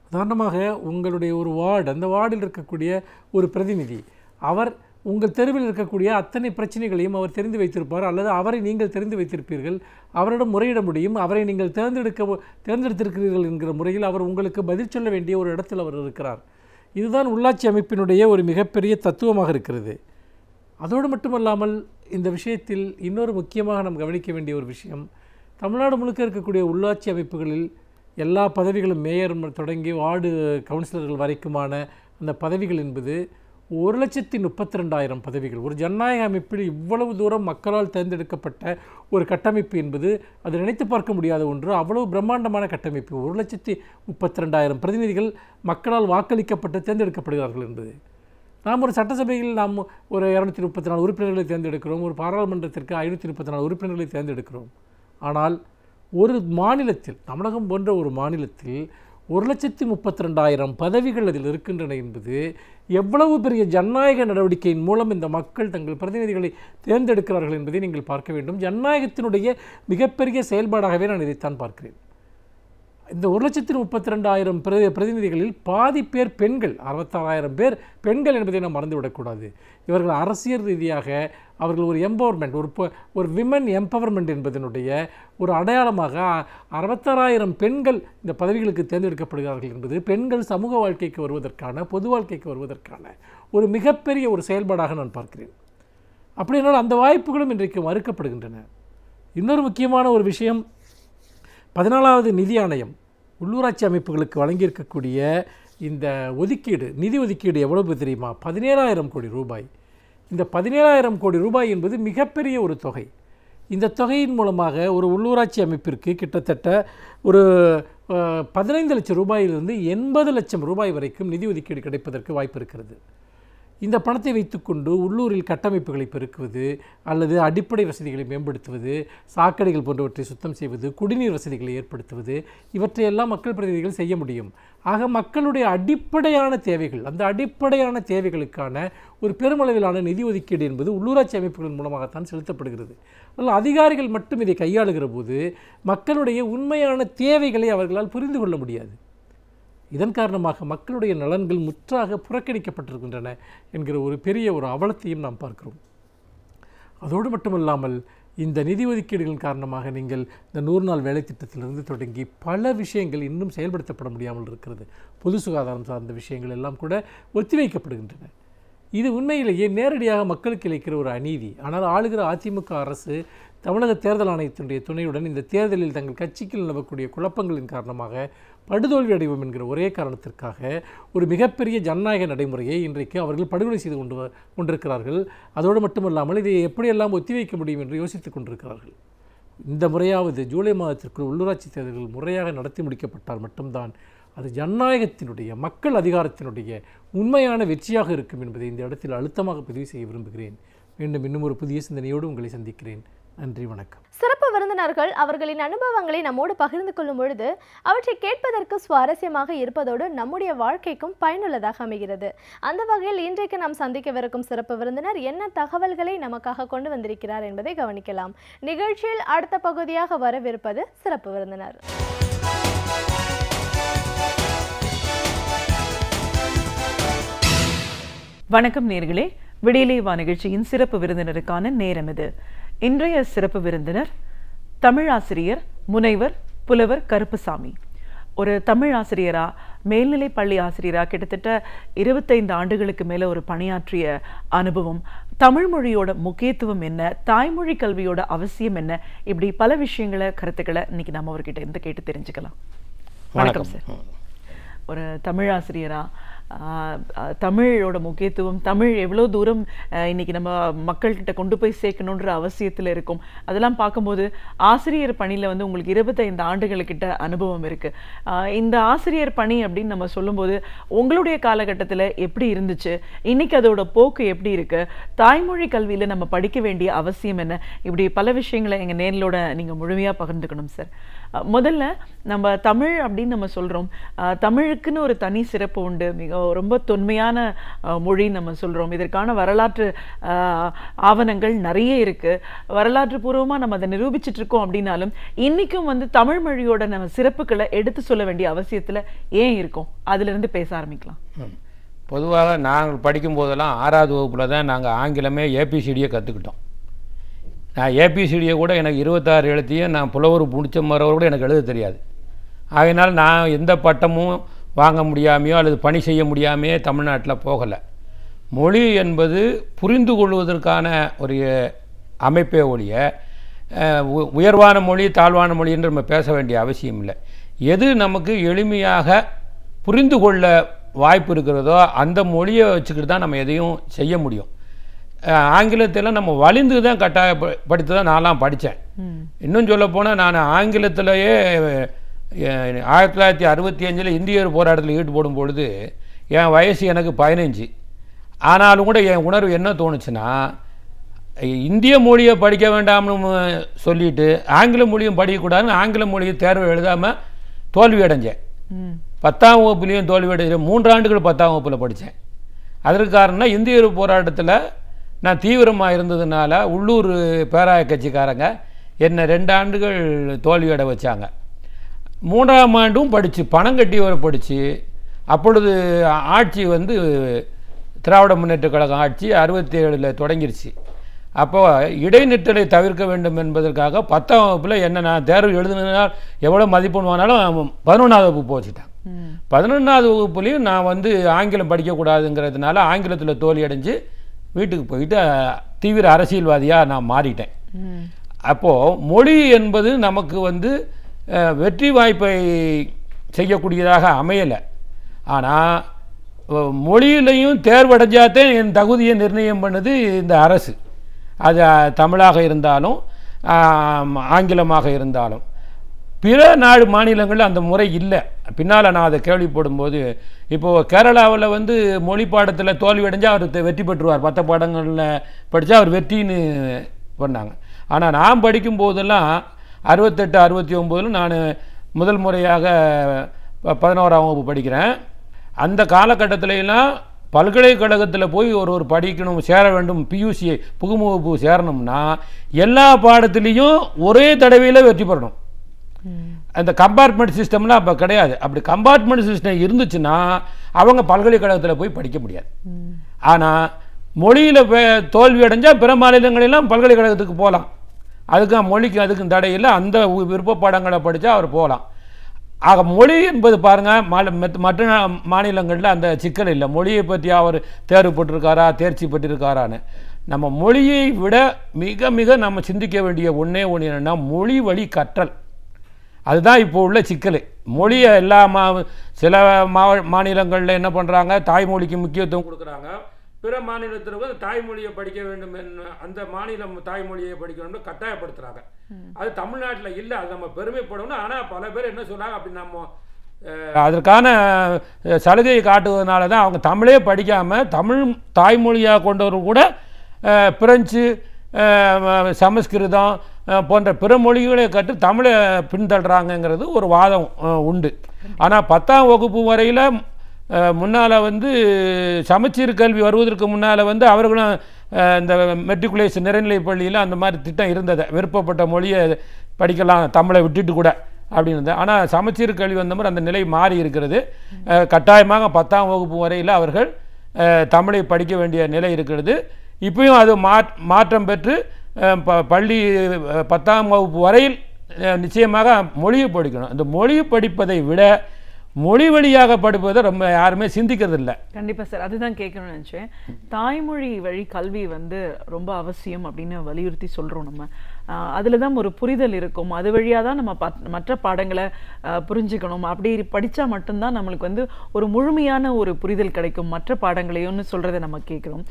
உதாரணமாக உங்களுடைய ஒரு வார்டு, அந்த வார்டில் இருக்கக்கூடிய ஒரு பிரதிநிதி, அவர் உங்கள் தெருவில் இருக்கக்கூடிய அத்தனை பிரச்சனைகளையும் அவர் தெரிந்து வைத்திருப்பார், அல்லது அவரை நீங்கள் தெரிந்து வைத்திருப்பீர்கள். அவரிடம் முறையிட முடியும். அவரை நீங்கள் தேர்ந்தெடுத்திருக்கிறீர்கள் என்கிற முறையில் அவர் உங்களுக்கு பதில் சொல்ல வேண்டிய ஒரு இடத்தில் அவர் இருக்கிறார். இதுதான் உள்ளாட்சி அமைப்பினுடைய ஒரு மிகப்பெரிய தத்துவமாக இருக்கிறது. அதோடு மட்டுமல்லாமல் இந்த விஷயத்தில் இன்னொரு முக்கியமாக நாம் கவனிக்க வேண்டிய ஒரு விஷயம், தமிழ்நாடு முழுக்க இருக்கக்கூடிய உள்ளாட்சி அமைப்புகளில் எல்லா பதவிகளும், மேயர் தொடங்கி வார்டு கவுன்சிலர்கள் வரைக்குமான அந்த பதவிகள் என்பது 1,32,000 பதவிகள். ஒரு ஜனநாயக அமைப்பில் இவ்வளவு தூரம் மக்களால் தேர்ந்தெடுக்கப்பட்ட ஒரு கட்டமைப்பு என்பது அது நினைத்து பார்க்க முடியாத ஒன்று. அவ்வளவு பிரம்மாண்டமான கட்டமைப்பு. 1,32,000 பிரதிநிதிகள் மக்களால் வாக்களிக்கப்பட்டு தேர்ந்தெடுக்கப்படுகிறார்கள் என்பது. நாம் ஒரு சட்டசபையில் நாம் ஒரு 234 உறுப்பினர்களை தேர்ந்தெடுக்கிறோம், ஒரு பாராளுமன்றத்திற்கு 534 உறுப்பினர்களை தேர்ந்தெடுக்கிறோம். ஆனால் ஒரு மாநிலத்தில், தமிழகம் போன்ற ஒரு மாநிலத்தில் 1,32,000 பதவிகள் அதில் இருக்கின்றன என்பது எவ்வளவு பெரிய ஜனநாயக நடவடிக்கையின் மூலம் இந்த மக்கள் தங்கள் பிரதிநிதிகளை தேர்ந்தெடுக்கிறார்கள் என்பதை நீங்கள் பார்க்க வேண்டும். ஜனநாயகத்தினுடைய மிகப்பெரிய செயல்பாடாகவே நான் இதைத்தான் பார்க்கிறேன். இந்த 1,32,000 பிரதிநிதிகளில் பாதி பேர் பெண்கள், 66,000 பேர் பெண்கள் என்பதை நாம் மறந்துவிடக்கூடாது. இவர்கள் அரசியல் ரீதியாக அவர்கள் ஒரு எம்பவர்மெண்ட், ஒரு விமன் எம்பவர்மெண்ட் என்பதனுடைய ஒரு அடையாளமாக 66,000 பெண்கள் இந்த பதவிகளுக்கு தேர்ந்தெடுக்கப்படுகிறார்கள் என்பது பெண்கள் சமூக வாழ்க்கைக்கு வருவதற்கான, பொது வாழ்க்கைக்கு வருவதற்கான ஒரு மிகப்பெரிய ஒரு செயல்பாடாக நான் பார்க்கிறேன். அப்படினால் அந்த வாய்ப்புகளும் இன்றைக்கு மறுக்கப்படுகின்றன. இன்னொரு முக்கியமான ஒரு விஷயம், 14வது நிதி ஆணையம் உள்ளூராட்சி அமைப்புகளுக்கு வழங்கியிருக்கக்கூடிய இந்த ஒதுக்கீடு, நிதி ஒதுக்கீடு எவ்வளவு தெரியுமா? 17,000 கோடி ரூபாய். இந்த 17,000 கோடி ரூபாய் என்பது மிகப்பெரிய ஒரு தொகை. இந்த தொகையின் மூலமாக ஒரு உள்ளூராட்சி அமைப்பிற்கு கிட்டத்தட்ட ஒரு 15 லட்சம் ரூபாயிலிருந்து 80 லட்சம் ரூபாய் வரைக்கும் நிதி ஒதுக்கீடு கிடைப்பதற்கு வாய்ப்பு இருக்கிறது. இந்த பணத்தை வைத்துக்கொண்டு உள்ளூரில் கட்டமைப்புகளை பெருக்குவது அல்லது அடிப்படை வசதிகளை மேம்படுத்துவது, சாக்கடைகள் போன்றவற்றை சுத்தம் செய்வது, குடிநீர் வசதிகளை ஏற்படுத்துவது, இவற்றையெல்லாம் மக்கள் பிரதிநிதிகள் செய்ய முடியும். ஆக மக்களுடைய அடிப்படையான தேவைகள், அந்த அடிப்படையான தேவைகளுக்கான ஒரு பெருமளவிலான நிதி ஒதுக்கீடு என்பது உள்ளூராட்சி அமைப்புகளின் மூலமாகத்தான் செலுத்தப்படுகிறது. அதனால் அதிகாரிகள் மட்டும் இதை கையாளுகிற போது மக்களுடைய உண்மையான தேவைகளை அவர்களால் புரிந்து கொள்ள முடியாது. இதன் காரணமாக மக்களுடைய நலன்கள் முற்றாக புறக்கணிக்கப்பட்டிருக்கின்றன என்கிற ஒரு பெரிய ஒரு அவலத்தையும் நாம் பார்க்கிறோம். அதோடு மட்டுமல்லாமல் இந்த நிதி ஒதுக்கீடுகளின் காரணமாக நீங்கள் இந்த 100 நாள் வேலை திட்டத்திலிருந்து தொடங்கி பல விஷயங்கள் இன்னும் செயல்படுத்தப்பட முடியாமல் இருக்கிறது. பொது சுகாதாரம் சார்ந்த விஷயங்கள் எல்லாம் கூட ஒத்திவைக்கப்படுகின்றன. இது உண்மையிலேயே நேரடியாக மக்களுக்கு இழைக்கிற ஒரு அநீதி. ஆனால் ஆளுகிற அதிமுக அரசு தமிழக தேர்தல் ஆணையத்தினுடைய துணையுடன் இந்த தேர்தலில் தங்கள் கட்சிக்கு நிலவக்கூடிய குழப்பங்களின் காரணமாக படுதோல்வி அடைவோம் என்கிற ஒரே காரணத்திற்காக ஒரு மிகப்பெரிய ஜனநாயக நடைமுறையை இன்றைக்கு அவர்கள் படுகொலை செய்து கொண்டிருக்கிறார்கள். அதோடு மட்டுமல்லாமல் இதை எப்படியெல்லாம் ஒத்திவைக்க முடியும் என்று யோசித்துக் கொண்டிருக்கிறார்கள். இந்த முறையாவது ஜூலை மாதத்திற்குள் உள்ளூராட்சி தேர்தல்கள் முறையாக நடத்தி முடிக்கப்பட்டால் மட்டும்தான் அது ஜனநாயகத்தினுடைய, மக்கள் அதிகாரத்தினுடைய உண்மையான வெற்றியாக இருக்கும் என்பதை இந்த இடத்தில் அழுத்தமாக பதிவு செய்ய விரும்புகிறேன். மீண்டும் இன்னும் ஒரு புதிய சிந்தனையோடு உங்களை சந்திக்கிறேன். நன்றி, வணக்கம். சிறப்பு விருந்தினர்கள் அவர்களின் அனுபவங்களை நம்மோடு பகிர்ந்து கொள்ளும் பொழுது அவற்றை கேட்பதற்கு சுவாரஸ்யமாக இருப்பதோடு நம்முடைய வாழ்க்கைக்கும் பயனுள்ளதாக அமைகிறது. அந்த வகையில் இன்றைக்கு நாம் சந்திக்கவிருக்கும் சிறப்பு விருந்தினர் என்ன தகவல்களை நமக்காக கொண்டு வந்திருக்கிறார் என்பதை கவனிக்கலாம். நிகழ்ச்சியில் அடுத்த பகுதியாக வரவிருப்பது சிறப்பு விருந்தினர். வணக்கம் நேயர்களே, விடியலை வா நிகழ்ச்சியின் சிறப்பு விருந்தினருக்கான நேரம் இது. இன்றைய சிறப்பு விருந்தினர் தமிழாசிரியர் முனைவர் புலவர் கருப்புசாமி. ஒரு தமிழ் ஆசிரியரா, மேல்நிலை பள்ளி ஆசிரியரா கிட்டத்தட்ட 25 ஆண்டுகளுக்கு மேலே ஒரு பணியாற்றிய அனுபவம், தமிழ் மொழியோட முக்கியத்துவம் என்ன, தாய்மொழி கல்வியோட அவசியம் என்ன, இப்படி பல விஷயங்களை, கருத்துக்களை இன்னைக்கு நம்ம அவர்கிட்ட இருந்து கேட்டு தெரிஞ்சுக்கலாம். வணக்கம் சார். ஒரு தமிழ் ஆசிரியரா, தமிழோட முக்கியத்துவம், தமிழ் எவ்வளோ தூரம் இன்னைக்கு நம்ம மக்கள்கிட்ட கொண்டு போய் சேர்க்கணுன்ற அவசியத்தில் இருக்கும், அதெல்லாம் பார்க்கும்போது ஆசிரியர் பணியில் வந்து உங்களுக்கு 25 ஆண்டுகளுக்கிட்ட அனுபவம் இருக்குது. இந்த ஆசிரியர் பணி அப்படின்னு நம்ம சொல்லும்போது உங்களுடைய காலகட்டத்தில் எப்படி இருந்துச்சு, இன்னைக்கு அதோட போக்கு எப்படி இருக்குது, தாய்மொழி கல்வியில் நம்ம படிக்க வேண்டிய அவசியம் என்ன, இப்படி பல விஷயங்களை எங்கள் நேரிலோட நீங்கள் முழுமையாக பகிர்ந்துக்கணும் சார். முதல்ல நம்ம தமிழ் அப்படின்னு நம்ம சொல்கிறோம், தமிழுக்குன்னு ஒரு தனி சிறப்பு உண்டு, மிக ரொம்ப தொன்மையான மொழி நம்ம சொல்கிறோம். இதற்கான வரலாற்று ஆவணங்கள் நிறைய இருக்குது, வரலாற்று பூர்வமாக நம்ம அதை நிரூபிச்சுட்டு இருக்கோம். அப்படின்னாலும் இன்றைக்கும் வந்து தமிழ் மொழியோட நம்ம சிறப்புகளை எடுத்து சொல்ல வேண்டிய அவசியத்தில் ஏன் இருக்கும், அதிலிருந்து பேச ஆரம்பிக்கலாம். பொதுவாக நாங்கள் படிக்கும்போதெல்லாம் 6வது வகுப்பில் தான் நாங்கள் ஆங்கிலமே ஏபிசிடியை கற்றுக்கிட்டோம். நான் ஏபிசிடியை கூட எனக்கு 26 எழுத்தையும் நான் புலவர் முடித்த முறை கூட எனக்கு எழுத தெரியாது. ஆகையினால் நான் எந்த பட்டமும் வாங்க முடியாமையோ அல்லது பணி செய்ய முடியாமையே தமிழ்நாட்டில் போகலை. மொழி என்பது புரிந்து கொள்வதற்கான ஒரு அமைப்பே ஒழிய உயர்வான மொழி தாழ்வான மொழி என்று நம்ம பேச வேண்டிய அவசியம் இல்லை. எது நமக்கு எளிமையாக புரிந்து கொள்ள வாய்ப்பு இருக்கிறதோ அந்த மொழியை வச்சுக்கிட்டு தான் நம்ம எதையும் செய்ய முடியும். ஆங்கிலத்தில் நம்ம வலிந்து தான் கட்டாயப்படுத்தி தான் நான்லாம் படித்தேன். இன்னும் சொல்லப்போனால் நான் ஆங்கிலத்திலேயே 1965 இந்தியர் போராட்டத்தில் ஈடுபடும் பொழுது என் வயசு எனக்கு 15. ஆனாலும் கூட என் உணர்வு என்ன தோணுச்சுன்னா, இந்திய மொழியை படிக்க வேண்டாம்னு சொல்லிட்டு ஆங்கில மொழியும் படிக்கக்கூடாதுன்னு ஆங்கில மொழியை தேர்வு எழுதாமல் தோல்வி அடைஞ்சேன். 10ஆம் வகுப்புலேயும் தோல்வி அடைஞ்சேன். 3 ஆண்டுகள் 10ஆம் வகுப்பில் படித்தேன். அதற்கு காரணம் இந்தியர் போராட்டத்தில் நான் தீவிரமாக இருந்ததுனால உள்ளூர் பேராய கட்சிக்காரங்க என்னை 2 ஆண்டுகள் தோல்வியடை வச்சாங்க. 3ஆம் ஆண்டும் படித்து பணம் கட்டி வர படித்து அப்பொழுது ஆட்சி வந்து திராவிட முன்னேற்ற கழகம் ஆட்சி 67 தொடங்கிருச்சு. அப்போ இடைநிற்றலை தவிர்க்க வேண்டும் என்பதற்காக 10ஆம் வகுப்பில் என்ன நான் தேர்வு எழுதுனதுனால் எவ்வளோ மதிப்பெண் வாங்கினாலும் 11ஆவது வகுப்பு போச்சுட்டேன். 11ஆவது வகுப்புலேயும் நான் வந்து ஆங்கிலம் படிக்கக்கூடாதுங்கிறதுனால ஆங்கிலத்தில் தோல்வி அடைஞ்சு வீட்டுக்கு போயிட்டு தீவிர அரசியல்வாதியாக நான் மாறிட்டேன். அப்போது மொழி என்பது நமக்கு வந்து வெற்றி வாய்ப்பை செய்யக்கூடியதாக அமையலை. ஆனால் மொழியிலையும் தேர்வடைஞ்சாதான் என் தகுதியை நிர்ணயம் பண்ணுது இந்த அரசு. அது தமிழாக இருந்தாலும் ஆங்கிலமாக இருந்தாலும். பிற மாநிலங்களில் அந்த முறை இல்லை. பின்னால் நான் அதை கேள்விப்படும்போது இப்போது கேரளாவில் வந்து மொழி பாடத்தில் தோல்வி அடைஞ்சால் அவர் வெற்றி பெற்றுவார், 10 பாடங்களில் படித்தா அவர் வெற்றின்னு பண்ணாங்க. ஆனால் நான் படிக்கும்போதெல்லாம் 68 69 நான் முதல் முறையாக 11ஆம் வகுப்பு படிக்கிறேன். அந்த காலகட்டத்திலலாம் பல்கலைக்கழகத்தில் போய் ஒரு படிக்கணும் சேர வேண்டும், பியூசி புகுமுகப்பு சேரணும்னா எல்லா பாடத்துலேயும் ஒரே தடவையில் வெற்றி பெறணும். அந்த கம்பார்ட்மெண்ட் சிஸ்டம்லாம் அப்போ கிடையாது. அப்படி கம்பார்ட்மெண்ட் சிஸ்டம் இருந்துச்சுன்னா அவங்க பல்கலைக்கழகத்தில் போய் படிக்க முடியாது. ஆனால் மொழியில் தோல்வி அடைஞ்சால் பிற மாநிலங்களெல்லாம் பல்கலைக்கழகத்துக்கு போகலாம். அதுக்கு மொழிக்கு அதுக்கும் தடையில் அந்த விருப்ப பாடங்களை படித்தா அவர் போகலாம். ஆக மொழி என்பது பாருங்கள், மற்ற மாநிலங்களில் அந்த சிக்கல் இல்லை. மொழியை பற்றி அவர் தேர்வு பெற்றிருக்காரா தேர்ச்சி பெற்றிருக்காரான்னு. நம்ம மொழியை விட மிக மிக நம்ம சிந்திக்க வேண்டிய ஒன்றே ஒன்று என்னென்னா மொழி வழி கற்றல். அதுதான் இப்போ உள்ள சிக்கல். மொழியை எல்லா சில மாநிலங்களில் என்ன பண்ணுறாங்க, தாய்மொழிக்கு முக்கியத்துவம் கொடுக்குறாங்க. பிற மாநிலத்தில் வந்து தாய்மொழியை படிக்க வேண்டும் அந்த மாநிலம் தாய்மொழியை படிக்க வேண்டும் கட்டாயப்படுத்துகிறாங்க. அது தமிழ்நாட்டில் இல்லை. அது நம்ம பெருமைப்படணும். ஆனால் பல பேர் என்ன சொல்கிறாங்க, அப்படி நம்ம அதற்கான சலுகையை காட்டுவதனால தான் அவங்க தமிழே படிக்காமல் தமிழ் தாய்மொழியாக கொண்டவர் கூட பிரெஞ்சு சமஸ்கிருதம் போன்ற பிற மொழிகளை கற்று தமிழை பின்தள்ளுறாங்கங்கிறது ஒரு வாதம் உண்டு. ஆனால் 10ஆம் வகுப்பு வரையில் முன்னால் வந்து சமச்சீர் கல்வி வருவதற்கு முன்னால் வந்து அவர்களும் இந்த மெட்ரிகுலேஷன் நிறைநிலை பள்ளியில் அந்த மாதிரி திட்டம் இருந்தது. விருப்பப்பட்ட மொழியை படிக்கலாம் தமிழை விட்டுட்டு கூட அப்படின்னு. ஆனால் சமச்சீர் கல்வி வந்த மாதிரி அந்த நிலை மாறி இருக்கிறது. கட்டாயமாக 10ஆம் வகுப்பு வரையில் அவர்கள் தமிழை படிக்க வேண்டிய நிலை இருக்கிறது. இப்பயும் அது மாற்றம் பெற்று பள்ளி 10ஆம் வகுப்பு வரையில் நிச்சயமாக மொழியை படிக்கணும். அந்த மொழியை படிப்பதை விட மொழி வழியாக படிப்பதை ரொம்ப யாருமே சிந்திக்கிறது இல்லை. கண்டிப்பாக சார், அதுதான் கேட்கணும்னு நினச்சேன். தாய்மொழி வழி கல்வி வந்து ரொம்ப அவசியம் அப்படின்னு வலியுறுத்தி சொல்கிறோம். நம்ம அதில் தான் ஒரு புரிதல் இருக்கும். அது வழியாக தான் நம்ம மற்ற பாடங்களை புரிஞ்சுக்கணும். அப்படி படித்தா மட்டும்தான் நம்மளுக்கு வந்து ஒரு முழுமையான ஒரு புரிதல் கிடைக்கும் மற்ற பாடங்களையும்னு சொல்கிறத நம்ம கேட்குறோம்.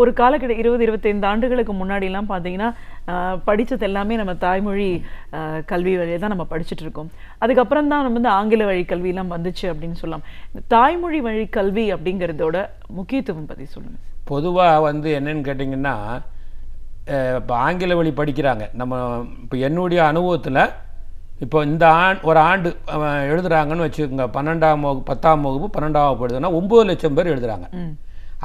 ஒரு காலகட்டம் 20-25 ஆண்டுகளுக்கு முன்னாடிலாம் பார்த்தீங்கன்னா படித்தது எல்லாமே நம்ம தாய்மொழி கல்வி வழியை தான் நம்ம படிச்சுட்டு இருக்கோம். அதுக்கப்புறம் தான் நம்ம வந்து ஆங்கில வழி கல்வியெல்லாம் வந்துச்சு அப்படின்னு சொல்லலாம். தாய்மொழி வழி கல்வி அப்படிங்கிறதோட முக்கியத்துவம் பற்றி சொல்லுங்கள். பொதுவாக வந்து என்னன்னு கேட்டிங்கன்னா, இப்போ ஆங்கில வழி படிக்கிறாங்க. நம்ம இப்போ என்னுடைய அனுபவத்தில் இப்போ இந்த ஒரு ஆண்டு எழுதுகிறாங்கன்னு வச்சுக்கோங்க. 12ஆம் வகுப்பு 10ஆம் வகுப்பு 12ஆம் வகுப்பு எழுதுனா 9 லட்சம் பேர் எழுதுகிறாங்க.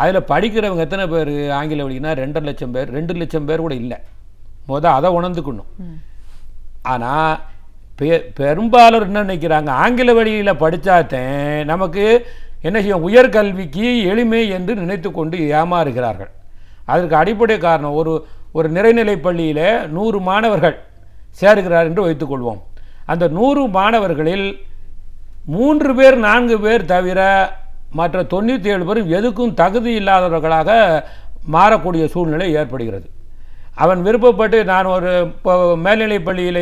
அதில் படிக்கிறவங்க எத்தனை பேர் ஆங்கில வழினா 2.5 லட்சம் பேர். 2 லட்சம் பேர் கூட இல்லை. அதை உணர்ந்துக்கணும். ஆனால் பெரும்பாலும் என்ன நினைக்கிறாங்க, ஆங்கில வழியில் படித்தாத்தேன் நமக்கு என்ன செய்யும், உயர்கல்விக்கு எளிமை என்று நினைத்து கொண்டு ஏமாறுகிறார்கள். அதற்கு அடிப்படை காரணம், ஒரு நிறைநிலை பள்ளியில் 100 மாணவர்கள் சேருகிறார் என்று வைத்துக்கொள்வோம். அந்த 100 மாணவர்களில் 3 பேர் 4 பேர் தவிர மற்ற 97 பேரும் எதுக்கும் தகுதி இல்லாதவர்களாக மாறக்கூடிய சூழ்நிலை ஏற்படுகிறது. அவன் விருப்பப்பட்டு, நான் ஒரு இப்போ மேல்நிலைப் பள்ளியில்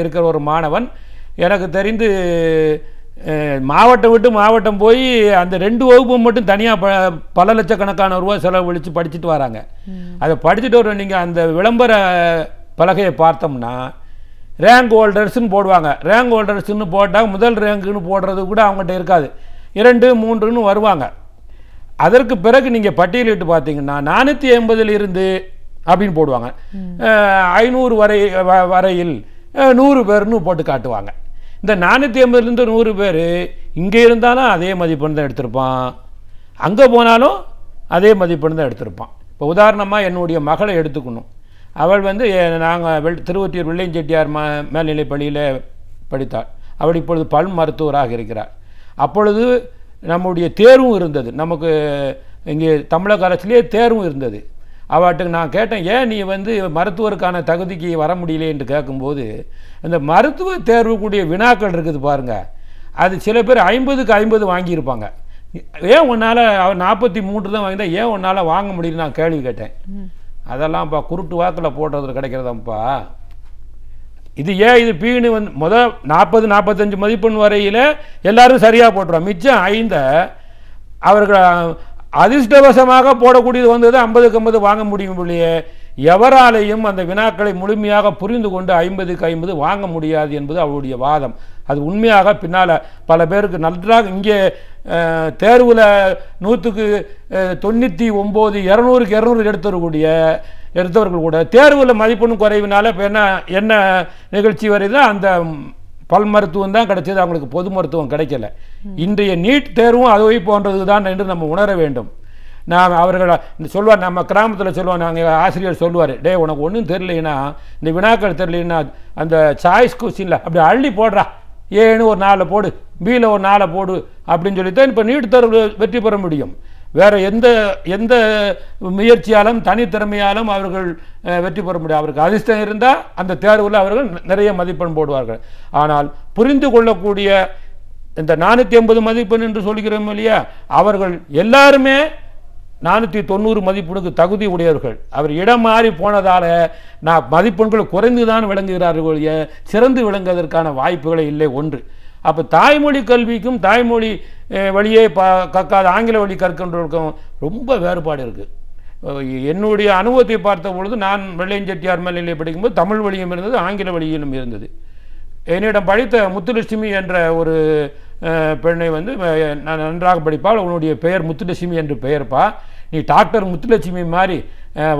இருக்கிற ஒரு மாணவன் எனக்கு தெரிந்து மாவட்டம் விட்டு மாவட்டம் போய் அந்த 2 வகுப்பும் மட்டும் தனியாக பல லட்சக்கணக்கான ரூபா செலவழித்து படிச்சுட்டு வராங்க. அதை படிச்சுட்டு வர நீங்கள் அந்த விளம்பர பலகையை பார்த்தோம்னா ரேங்க் ஹோல்டர்ஸ்ன்னு போடுவாங்க. ரேங்க் ஹோல்டர்ஸ்ன்னு போட்டால் முதல் ரேங்க்குன்னு போடுறது கூட அவங்ககிட்ட இருக்காது, 2, 3ன்னு வருவாங்க. அதற்கு பிறகு நீங்கள் பட்டியலிட்டு பார்த்தீங்கன்னா 480 இருந்து அப்படின்னு போடுவாங்க. 500 வரையில் 100 பேர்னு போட்டு காட்டுவாங்க. இந்த 480 100 பேர் இங்கே இருந்தாலும் அதே மதிப்பெண் தான் எடுத்திருப்பான், அங்கே போனாலும் அதே மதிப்பெண் தான் எடுத்திருப்பான். இப்போ உதாரணமாக என்னுடைய மகளை எடுத்துக்கணும். அவள் வந்து நாங்கள் திருவொற்றியூர் வெள்ளையஞ்செட்டியார் மேல்நிலைப் பள்ளியில் படித்தாள். அவர் இப்பொழுது பல் மருத்துவராக இருக்கிறார். அப்பொழுது நம்முடைய தேர்வும் இருந்தது, நமக்கு இங்கே தமிழக அரசிலே தேர்வும் இருந்தது. அவட்டுக்கு நான் கேட்டேன், ஏன் நீ வந்து மருத்துவருக்கான தகுதிக்கு வர முடியல என்று கேட்கும்போது, அந்த மருத்துவ தேர்வுக்கூடிய வினாக்கள் இருக்குது பாருங்கள், அது சில பேர் 50க்கு 50 வாங்கியிருப்பாங்க. ஏன் உன்னால் 43 தான் வாங்கினா ஏன் உன்னால் வாங்க முடியல நான் கேள்வி கேட்டேன். அதெல்லாம்ப்பா குருட்டு வாக்கில் போடுறதுல கிடைக்கிறதாம்ப்பா. இது ஏன் இது பீனு வந்து முதல் 40-45 மதிப்பெண் வரையில் எல்லாரும் சரியாக போட்டுருவோம். மிச்சம் 5 அவர்கள் அதிர்ஷ்டவசமாக போடக்கூடியது வந்தது 50க்கு 50 வாங்க முடியும் இல்லையே. எவராலையும் அந்த வினாக்களை முழுமையாக புரிந்து கொண்டு 50க்கு 50 வாங்க முடியாது என்பது அவருடைய வாதம். அது உண்மையாக பின்னால் பல பேருக்கு நன்றாக இங்கே தேர்வில் 100க்கு 99 200க்கு 200 எடுத்தவர்கள் கூட தேர்வில் மதிப்பெண் குறைவினால இப்போ என்ன நிகழ்ச்சி வருது, அந்த பல் மருத்துவம் தான் கிடைச்சது, அவங்களுக்கு பொது மருத்துவம் கிடைக்கல. இன்றைய நீட் தேர்வும் அதுவை போன்றது தான் என்று நம்ம உணர வேண்டும். நான் அவர்களை சொல்வார், நம்ம கிராமத்தில் சொல்லுவோம், நாங்கள் ஆசிரியர் சொல்லுவார், டே உனக்கு ஒன்றும் தெரியலைன்னா இந்த வினாக்கள் தெரியலைன்னா அந்த சாய்ஸ் கொஸ்டினில் அப்படி அள்ளி போடுறா, ஏன்னு ஒரு 4 போடு, பியில் ஒரு 4 போடு அப்படின்னு சொல்லித்தான் இப்போ நீட் தேர்வு வெற்றி பெற முடியும். வேறு எந்த முயற்சியாலும் தனித்திறமையாலும் அவர்கள் வெற்றி பெற முடியும். அவருக்கு அதிர்ஷ்டம் இருந்தால் அந்த தேர்வில் அவர்கள் நிறைய மதிப்பெண் போடுவார்கள். ஆனால் புரிந்து கொள்ளக்கூடிய இந்த 480 மதிப்பெண் என்று சொல்கிறோம் இல்லையா, அவர்கள் எல்லாருமே 490 மதிப்பெண்ணுக்கு தகுதி உடையவர்கள். அவர் இடம் மாறி போனதால் நான் மதிப்பெண்கள் குறைந்து தான் விளங்குகிறார்கள், சிறந்து விளங்குவதற்கான வாய்ப்புகளே இல்லை. ஒன்று, அப்போ தாய்மொழி கல்விக்கும் தாய்மொழி வழியே கற்காத ஆங்கில வழி கற்கின்றவர்களுக்கும் ரொம்ப வேறுபாடு இருக்குது. என்னுடைய அனுபவத்தை பார்த்த பொழுது, நான் வெள்ளையஞ்செட்டியார் மேல்நிலையை படிக்கும்போது தமிழ் வழியும் இருந்தது, ஆங்கில வழியிலும் இருந்தது. என்னிடம் படித்த முத்துலட்சுமி என்ற ஒரு பெண்ணை வந்து நான் நன்றாக படிப்பாள், உன்னுடைய பெயர் முத்துலட்சுமி என்று பெயர்ப்பா, நீ டாக்டர் முத்துலட்சுமி மாதிரி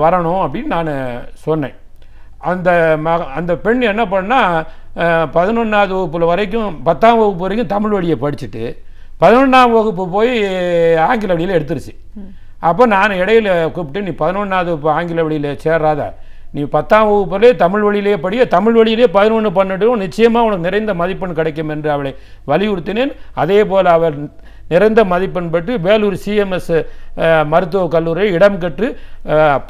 வரணும் அப்படின்னு நான் சொன்னேன். அந்த பெண் என்ன பண்ணால் 11வது வகுப்பு வரைக்கும் 10ஆம் வகுப்பு வரைக்கும் தமிழ் வழியை படிச்சுட்டு 11ஆம் வகுப்பு போய் ஆங்கில வழியில் எடுத்துருச்சு. அப்போ நான் இடையில கூப்பிட்டு, நீ 11வது வகுப்பு ஆங்கில வழியில் சேராத, நீ 10ஆம் வகுப்புலேயே தமிழ் வழியிலே படிய, தமிழ் வழியிலே 11, 12 நிச்சயமாக உனக்கு நிறைந்த மதிப்பெண் கிடைக்கும் என்று அவளை வலியுறுத்தினேன். அதே போல் அவர் நிறைந்த மதிப்பெண் பெற்று வேலூர் CMS மருத்துவக் கல்லூரியில் இடம் கற்று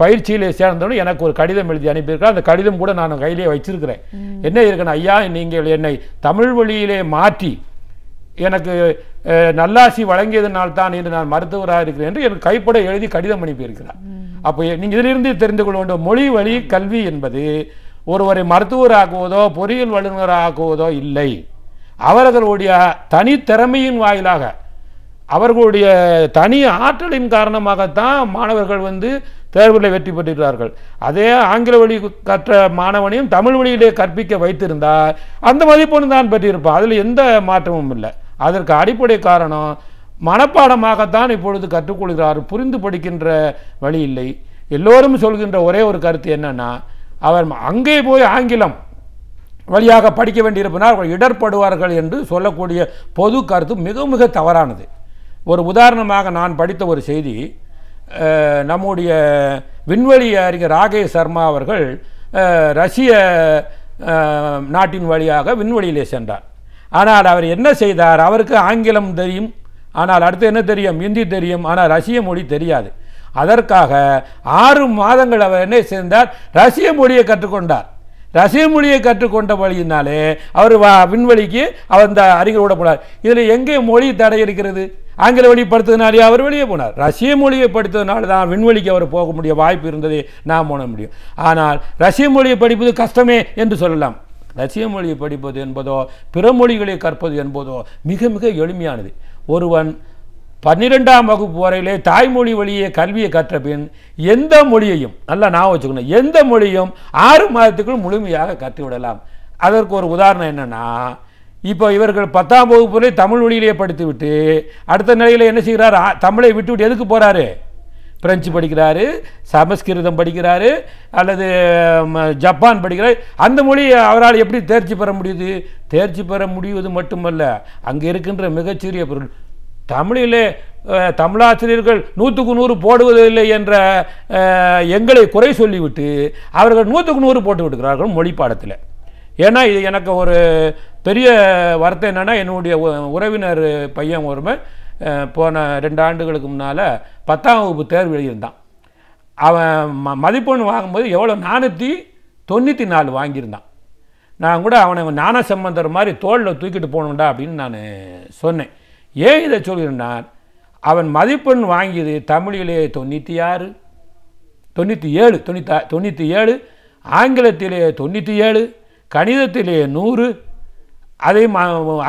பயிற்சியிலே சேர்ந்தோன்னு எனக்கு ஒரு கடிதம் எழுதி அனுப்பியிருக்கார். அந்த கடிதம் கூட நான் கையிலே வச்சிருக்கிறேன். என்ன இருக்குன்னு, ஐயா நீங்கள் என்னை தமிழ் வழியிலே மாற்றி எனக்கு நல்லாசி வழங்கியதனால்தான் இன்று நான் மருத்துவராக இருக்கிறேன் என்று எனக்கு கைப்பட எழுதி கடிதம் அனுப்பியிருக்கிறார். அப்போ நீங்கள் இதிலிருந்து தெரிந்து கொள்ள வேண்டும், மொழி வழி கல்வி என்பது ஒருவரை மருத்துவராக்குவதோ பொறியியல் வல்லுநராக்குவதோ இல்லை. அவர்களுடைய தனித்திறமையின் வாயிலாக, அவர்களுடைய தனி ஆற்றலின் காரணமாகத்தான் மாணவர்கள் வந்து தேர்வில் வெற்றி பெற்றிருக்கிறார்கள். அதே ஆங்கில வழி கற்ற மாணவனையும் தமிழ் வழியிலே கற்பிக்க வைத்திருந்தால் அந்த மதிப்பெண் தான் பெற்றிருப்பார். அதில் எந்த மாற்றமும் இல்லை. அதற்கு அடிப்படை காரணம் மனப்பாடமாகத்தான் இப்பொழுது கற்றுக்கொள்கிறார், புரிந்து படிக்கின்ற வழி இல்லை. எல்லோரும் சொல்கின்ற ஒரே ஒரு கருத்து என்னன்னா, அவர் அங்கே போய் ஆங்கிலம் வழியாக படிக்க வேண்டியிருப்பனால் அவர்கள் இடர்படுவார்கள் என்று சொல்லக்கூடிய பொது கருத்து மிக மிக தவறானது. ஒரு உதாரணமாக நான் படித்த ஒரு செய்தி, நம்முடைய விண்வெளி அறிஞர் ராகேஷ் சர்மா அவர்கள் ரஷ்ய நாட்டின் வழியாக விண்வெளியிலே சென்றார். ஆனால் அவர் என்ன செய்தார், அவருக்கு ஆங்கிலம் தெரியும், ஆனால் அடுத்து என்ன தெரியும், ஹிந்தி தெரியும், ஆனால் ரஷ்ய மொழி தெரியாது. அதற்காக 6 மாதங்கள் அவர் என்ன செய்தார், ரஷ்ய மொழியை கற்றுக்கொண்டார். ரஷ்ய மொழியை கற்றுக்கொண்ட வழியினாலே அவர் விண்வெளிக்கு அவர் இந்த அறிஞர் விட போனார். இதில் எங்கே மொழி தடை இருக்கிறது? ஆங்கில வழி படித்ததுனாலே அவர் வெளியே போனார். ரஷ்ய மொழியை படித்ததுனால தான் விண்வெளிக்கு அவர் போக முடிய வாய்ப்பு இருந்ததை நாம் போன முடியும். ஆனால் ரஷ்ய மொழியை படிப்பது கஷ்டமே என்று சொல்லலாம். ரஷ்ய மொழியை படிப்பது என்பதோ பிற மொழிகளை கற்பது என்பதோ மிக மிக எளிமையானது. ஒருவன் 12ஆம் வகுப்பு வரையிலே தாய்மொழி வழியே கல்வியை கற்ற பின் எந்த மொழியையும், நல்லா நான் வச்சுக்கணும், எந்த மொழியும் 6 மாதத்துக்குள் முழுமையாக கற்றுவிடலாம். அதற்கு ஒரு உதாரணம் என்னென்னா, இப்போ இவர்கள் 10ஆம் வகுப்புலே தமிழ் வழியிலேயே படித்து விட்டு அடுத்த நிலையில் என்ன செய்கிறார், தமிழை விட்டுவிட்டு எதுக்கு போகிறாரு, பிரெஞ்சு படிக்கிறாரு, சமஸ்கிருதம் படிக்கிறாரு, அல்லது ஜப்பான் படிக்கிறார். அந்த மொழி அவரால் எப்படி தேர்ச்சி பெற முடியுது? தேர்ச்சி பெற முடிவது மட்டுமல்ல, அங்கே இருக்கின்ற மிகச்சிறிய பொருள் தமிழிலே தமிழாசிரியர்கள் 100க்கு 100 போடுவதில்லை என்ற எங்களை குறை சொல்லிவிட்டு அவர்கள் 100க்கு 100 போட்டு விடுகிறார்கள் மொழி பாடத்தில். ஏன்னா இது எனக்கு ஒரு பெரிய வருத்தம் என்னென்னா, என்னுடைய உறவினர் பையன் ஒருவன் போன 2 ஆண்டுகளுக்கு முன்னால் 10ஆம் வகுப்பு தேர்வு எழுதியிருந்தான். அவன் மதிப்பெண் வாங்கும்போது எவ்வளோ 494 வாங்கியிருந்தான். நான் கூட அவனை ஞான சம்பந்தர் மாதிரி தோளில் தூக்கிட்டு போகணுண்டா அப்படின்னு நான் சொன்னேன். ஏன் இதை சொல்கிறேன்னார், அவன் மதிப்பெண் வாங்கியது தமிழிலே 96, 97, ஆங்கிலத்திலே 97, கணிதத்திலே 100, அதே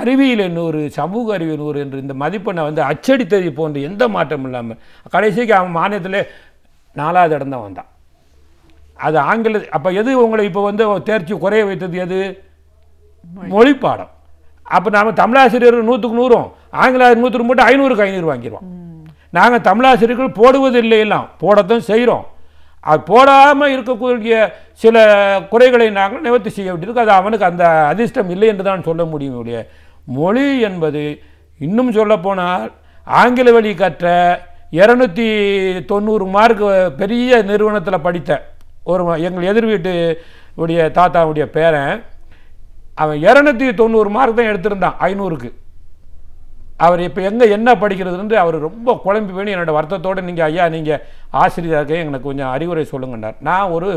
அறிவியலே 100, சமூக அறிவியல் 100 என்று இந்த மதிப்பெண்ணை வந்து அச்சடித்தது போன்ற எந்த மாற்றமும் இல்லாமல் கடைசிக்கு அவன் மாநிலத்திலே 4வது இடம் தான் வந்தான். அது ஆங்கில. அப்போ எது உங்களை இப்போ வந்து தேர்ச்சி குறைய வைத்தது? எது? மொழி பாடம். அப்போ நாம் தமிழாசிரியர் 100க்கு 100, ஆங்கில 100 மட்டும் 500க்கு 500 வாங்கிடுவோம். நாங்கள் தமிழாசிரியர்கள் போடுவதில்லை, எல்லாம் போடத்தான் செய்கிறோம். அது போடாமல் இருக்கக்கூடிய சில குறைகளை நாங்கள் நிவர்த்தி செய்ய வேண்டியிருக்கு. அது அவனுக்கு அந்த அதிர்ஷ்டம் இல்லை என்று தான் சொல்ல முடியும். உடைய மொழி என்பது இன்னும் சொல்லப்போனால் ஆங்கில வழி கற்ற 290 மார்க் பெரிய நிறுவனத்தில் படித்த ஒரு எங்கள் எதிர் வீட்டு உடைய தாத்தாவுடைய பேரன், அவன் 290 மார்க் தான் எடுத்திருந்தான் 500க்கு. அவர் இப்போ என்ன படிக்கிறதுன்னு அவர் ரொம்ப குழம்பி வேணும். என்னோட வருத்தத்தோடு, நீங்கள் ஐயா நீங்கள் ஆசிரியராக எனக்கு கொஞ்சம் அறிவுரை சொல்லுங்கன்னார். நான் ஒரு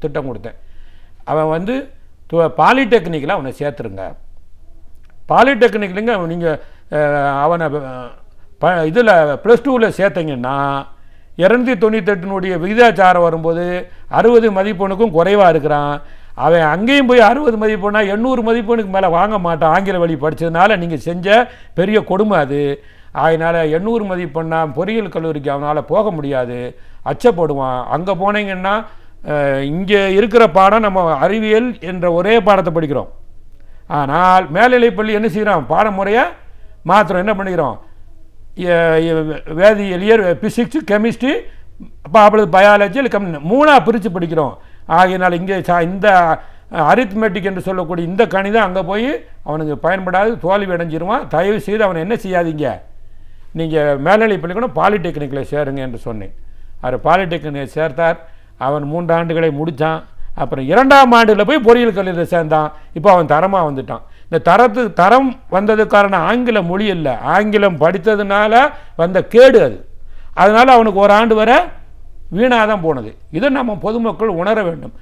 திட்டம் கொடுத்தேன். அவன் வந்து பாலிடெக்னிக்கில் அவனை சேர்த்துருங்க. பாலிடெக்னிக்லிங்க நீங்கள் அவனை இதில் +2ல் சேர்த்தீங்கன்னா 298 விகிதாச்சாரம் வரும்போது 60 மதிப்பெண்ணுக்கும் குறைவாக இருக்கிறான். அவன் அங்கேயும் போய் 60 மதிப்பெண்ணா 800 மதிப்பெண்ணுக்கு மேலே வாங்க மாட்டான். ஆங்கில வழி படித்ததுனால நீங்கள் செஞ்ச பெரிய கொடுமை அது. அதனால் 800 மதிப்பெண்ணா பொறியியல் கல்லூரிக்கு அவனால் போக முடியாது, அச்சப்படுவான். அங்கே போனீங்கன்னா இங்கே இருக்கிற பாடம் நம்ம அறிவியல் என்ற ஒரே பாடத்தை படிக்கிறோம். ஆனால் மேல்நிலைப்பள்ளி என்ன செய்கிறோம்? பாடமுறையை மாத்திரம் என்ன பண்ணிக்கிறோம்? வேதியியல், பிசிக்ஸ், கெமிஸ்ட்ரி, பயாலஜி, 3ஆக பிரித்து படிக்கிறோம். ஆகையினால் இங்கே இந்த அரித்மெட்டிக் என்று சொல்லக்கூடிய இந்த கணிதம் அங்கே போய் அவனுக்கு பயன்படாது, தோல்வி அடைஞ்சிருவான். தயவு செய்து அவனை என்ன செய்யாதீங்க, நீங்கள் மேல்நிலை பள்ளிக்கூடம் பாலிடெக்னிக்கில் சேருங்க என்று சொன்னேன். அவர் பாலிடெக்னிக் சேர்த்தார். அவன் 3 ஆண்டுகளை முடித்தான். அப்புறம் 2ஆம் ஆண்டில் போய் பொறியியல் கல்லூரியில் சேர்ந்தான். இப்போ அவன் தரமாக வந்துட்டான். இந்த தரம் வந்ததுக்கான ஆங்கில மொழி இல்லை, ஆங்கிலம் படித்ததுனால வந்த கேடு அது. அதனால் அவனுக்கு 1 ஆண்டு வரை வீணாக தான் போனது. இதை நம்ம பொதுமக்கள் உணர வேண்டும்.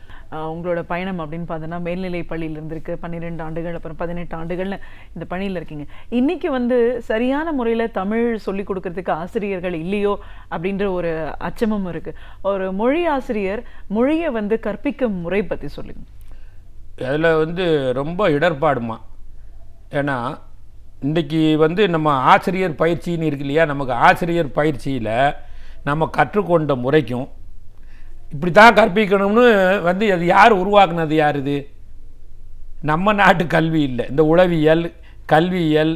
உங்களோட பயணம் அப்படின்னு பார்த்தோன்னா மேல்நிலை பள்ளியில் இருந்திருக்கு 12 ஆண்டுகள், அப்புறம் 18 ஆண்டுகள்னு இந்த பணியில் இருக்கீங்க. இன்னைக்கு வந்து சரியான முறையில் தமிழ் சொல்லிக் கொடுக்கறதுக்கு ஆசிரியர்கள் இல்லையோ அப்படின்ற ஒரு அச்சமும் இருக்கு. ஒரு மொழி ஆசிரியர் மொழியை வந்து கற்பிக்கும் முறை பற்றி சொல்லுங்க. அதில் வந்து ரொம்ப இடர்பாடுமா. ஏன்னா இன்றைக்கி வந்து நம்ம ஆசிரியர் பயிற்சின்னு இருக்கு இல்லையா, நமக்கு ஆசிரியர் பயிற்சியில் நம்ம கற்றுக்கொண்ட முறைக்கும் இப்படி தான் கற்பிக்கணும்னு வந்து அது யார் உருவாக்குனது? யார் இது? நம்ம நாட்டு கல்வி இல்லை. இந்த உளவியல், கல்வியியல்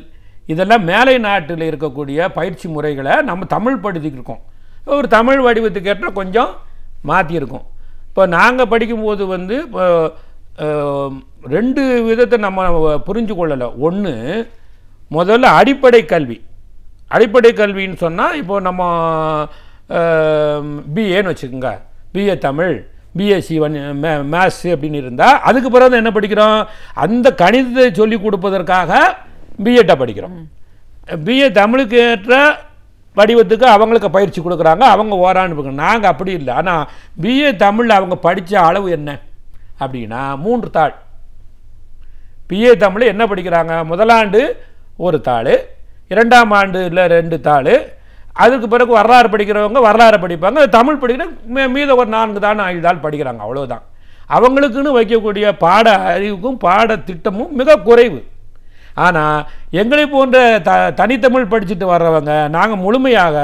இதெல்லாம் மேலை நாட்டில் இருக்கக்கூடிய பயிற்சி முறைகளை நம்ம தமிழ் படுத்திக்கிருக்கோம். ஒரு தமிழ் வடிவத்துக்கு ஏற்ற கொஞ்சம் மாற்றியிருக்கோம். இப்போ நாங்கள் படிக்கும்போது வந்து 2 விதத்தை நம்ம புரிஞ்சு கொள்ளலை. ஒன்று, முதல்ல அடிப்படை கல்வி. அடிப்படை கல்வின்னு சொன்னால் இப்போ நம்ம பிஏன்னு வச்சுக்கோங்க, பிஏ தமிழ், பிஎஸ்சி மேத்ஸ் அப்படின்னு இருந்தால் அதுக்கு பிறகு என்ன படிக்கிறோம்? அந்த கணிதத்தை சொல்லிக் கொடுப்பதற்காக பிஎட்டை படிக்கிறோம். பிஏ தமிழுக்கு ஏற்ற வடிவத்துக்கு அவங்களுக்கு பயிற்சி கொடுக்குறாங்க, அவங்க ஓராண்டு படிக்கணும். நாங்கள் அப்படி இல்லை. ஆனால் பிஏ தமிழில் அவங்க படித்த அளவு என்ன அப்படின்னா 3 தாள். பிஏ தமிழ் என்ன படிக்கிறாங்க? முதலாண்டு 1 தாள், 2ஆம் ஆண்டில் 2 தாள், அதுக்கு பிறகு வரலாறு படிக்கிறவங்க வரலாறு படிப்பாங்க, தமிழ் படிக்கிற மீத ஒரு 4 தாள் 5 தாள் படிக்கிறாங்க, அவ்வளோதான். அவங்களுக்குன்னு வைக்கக்கூடிய பாட அறிவுக்கும் பாடத்திட்டமும் மிக குறைவு. ஆனால் எங்களை போன்ற தனித்தமிழ் படிச்சுட்டு வர்றவங்க நாங்கள் முழுமையாக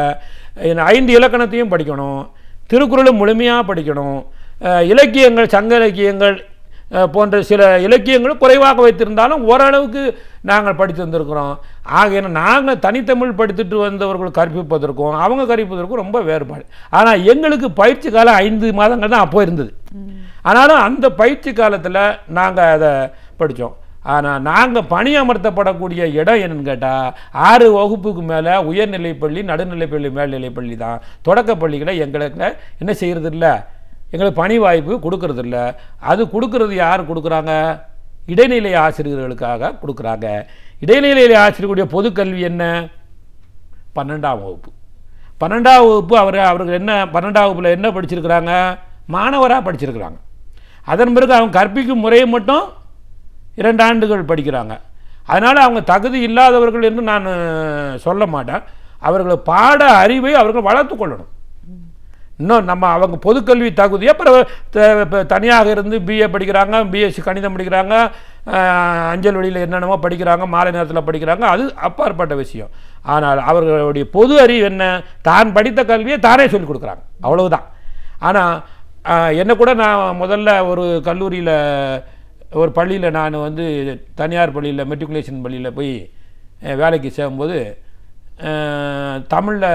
5 இலக்கணத்தையும் படிக்கணும், திருக்குறளும் முழுமையாக படிக்கணும், இலக்கியங்கள், சங்க இலக்கியங்கள் போன்ற சில இலக்கியங்களும் குறைவாக வைத்திருந்தாலும் ஓரளவுக்கு நாங்கள் படித்து வந்திருக்கிறோம். ஆகையினா நாங்கள் தனித்தமிழ் படித்துட்டு வந்தவர்கள் கற்பிப்பதற்கும் அவங்க கற்பிப்பதற்கும் ரொம்ப வேறுபாடு. ஆனால் எங்களுக்கு பயிற்சி காலம் 5 மாதங்கள் தான் அப்போ இருந்தது. ஆனாலும் அந்த பயிற்சி காலத்தில் நாங்கள் அதை படித்தோம். ஆனால் நாங்கள் பணியமர்த்தப்படக்கூடிய இடம் என்னன்னு கேட்டால் 6 வகுப்புக்கு மேலே உயர்நிலைப்பள்ளி, நடுநிலைப்பள்ளி, மேல்நிலைப்பள்ளி தான். தொடக்கப்பள்ளிகளை எங்களுக்கு என்ன செய்கிறது இல்லை, எங்களுக்கு பணி வாய்ப்பு கொடுக்கறது இல்லை. அது கொடுக்கறது யார் கொடுக்குறாங்க? இடைநிலை ஆசிரியர்களுக்காக கொடுக்குறாங்க. இடைநிலை ஆசிரியர்களுடைய பொதுக்கல்வி என்ன? 12ஆம் வகுப்பு. 12ஆம் வகுப்பு அவர்கள் என்ன 12ஆம் வகுப்பில் என்ன படிச்சிருக்கிறாங்க? மாணவராக படிச்சிருக்கிறாங்க. அதன் பிறகு அவங்க கற்பிக்கும் முறையை மட்டும் 2 ஆண்டுகள் படிக்கிறாங்க. அதனால் அவங்க தகுதி இல்லாதவர்கள் என்று நான் சொல்ல மாட்டேன். அவர்கள் பாட அறிவை அவர்கள் வளர்த்து கொள்ளணும். இன்னும் நம்ம அவங்க பொதுக்கல்வி தகுதியை அப்புறம் தனியாக இருந்து பிஏ படிக்கிறாங்க, பிஎஸ்சி கணிதம் படிக்கிறாங்க, அஞ்சல் வழியில் என்னென்னமோ படிக்கிறாங்க, மாலை நேரத்தில் படிக்கிறாங்க, அது அப்பாற்பட்ட விஷயம். ஆனால் அவர்களுடைய பொது அறிவு என்ன? தான் படித்த கல்வியை தானே சொல்லிக் கொடுக்குறாங்க, அவ்வளவுதான். ஆனால் என்ன கூட நான் முதல்ல ஒரு கல்லூரியில் ஒரு பள்ளியில் நான் வந்து தனியார் பள்ளியில் மெட்ரிகுலேஷன் பள்ளியில் போய் வேலைக்கு சேரும்போது தமிழில்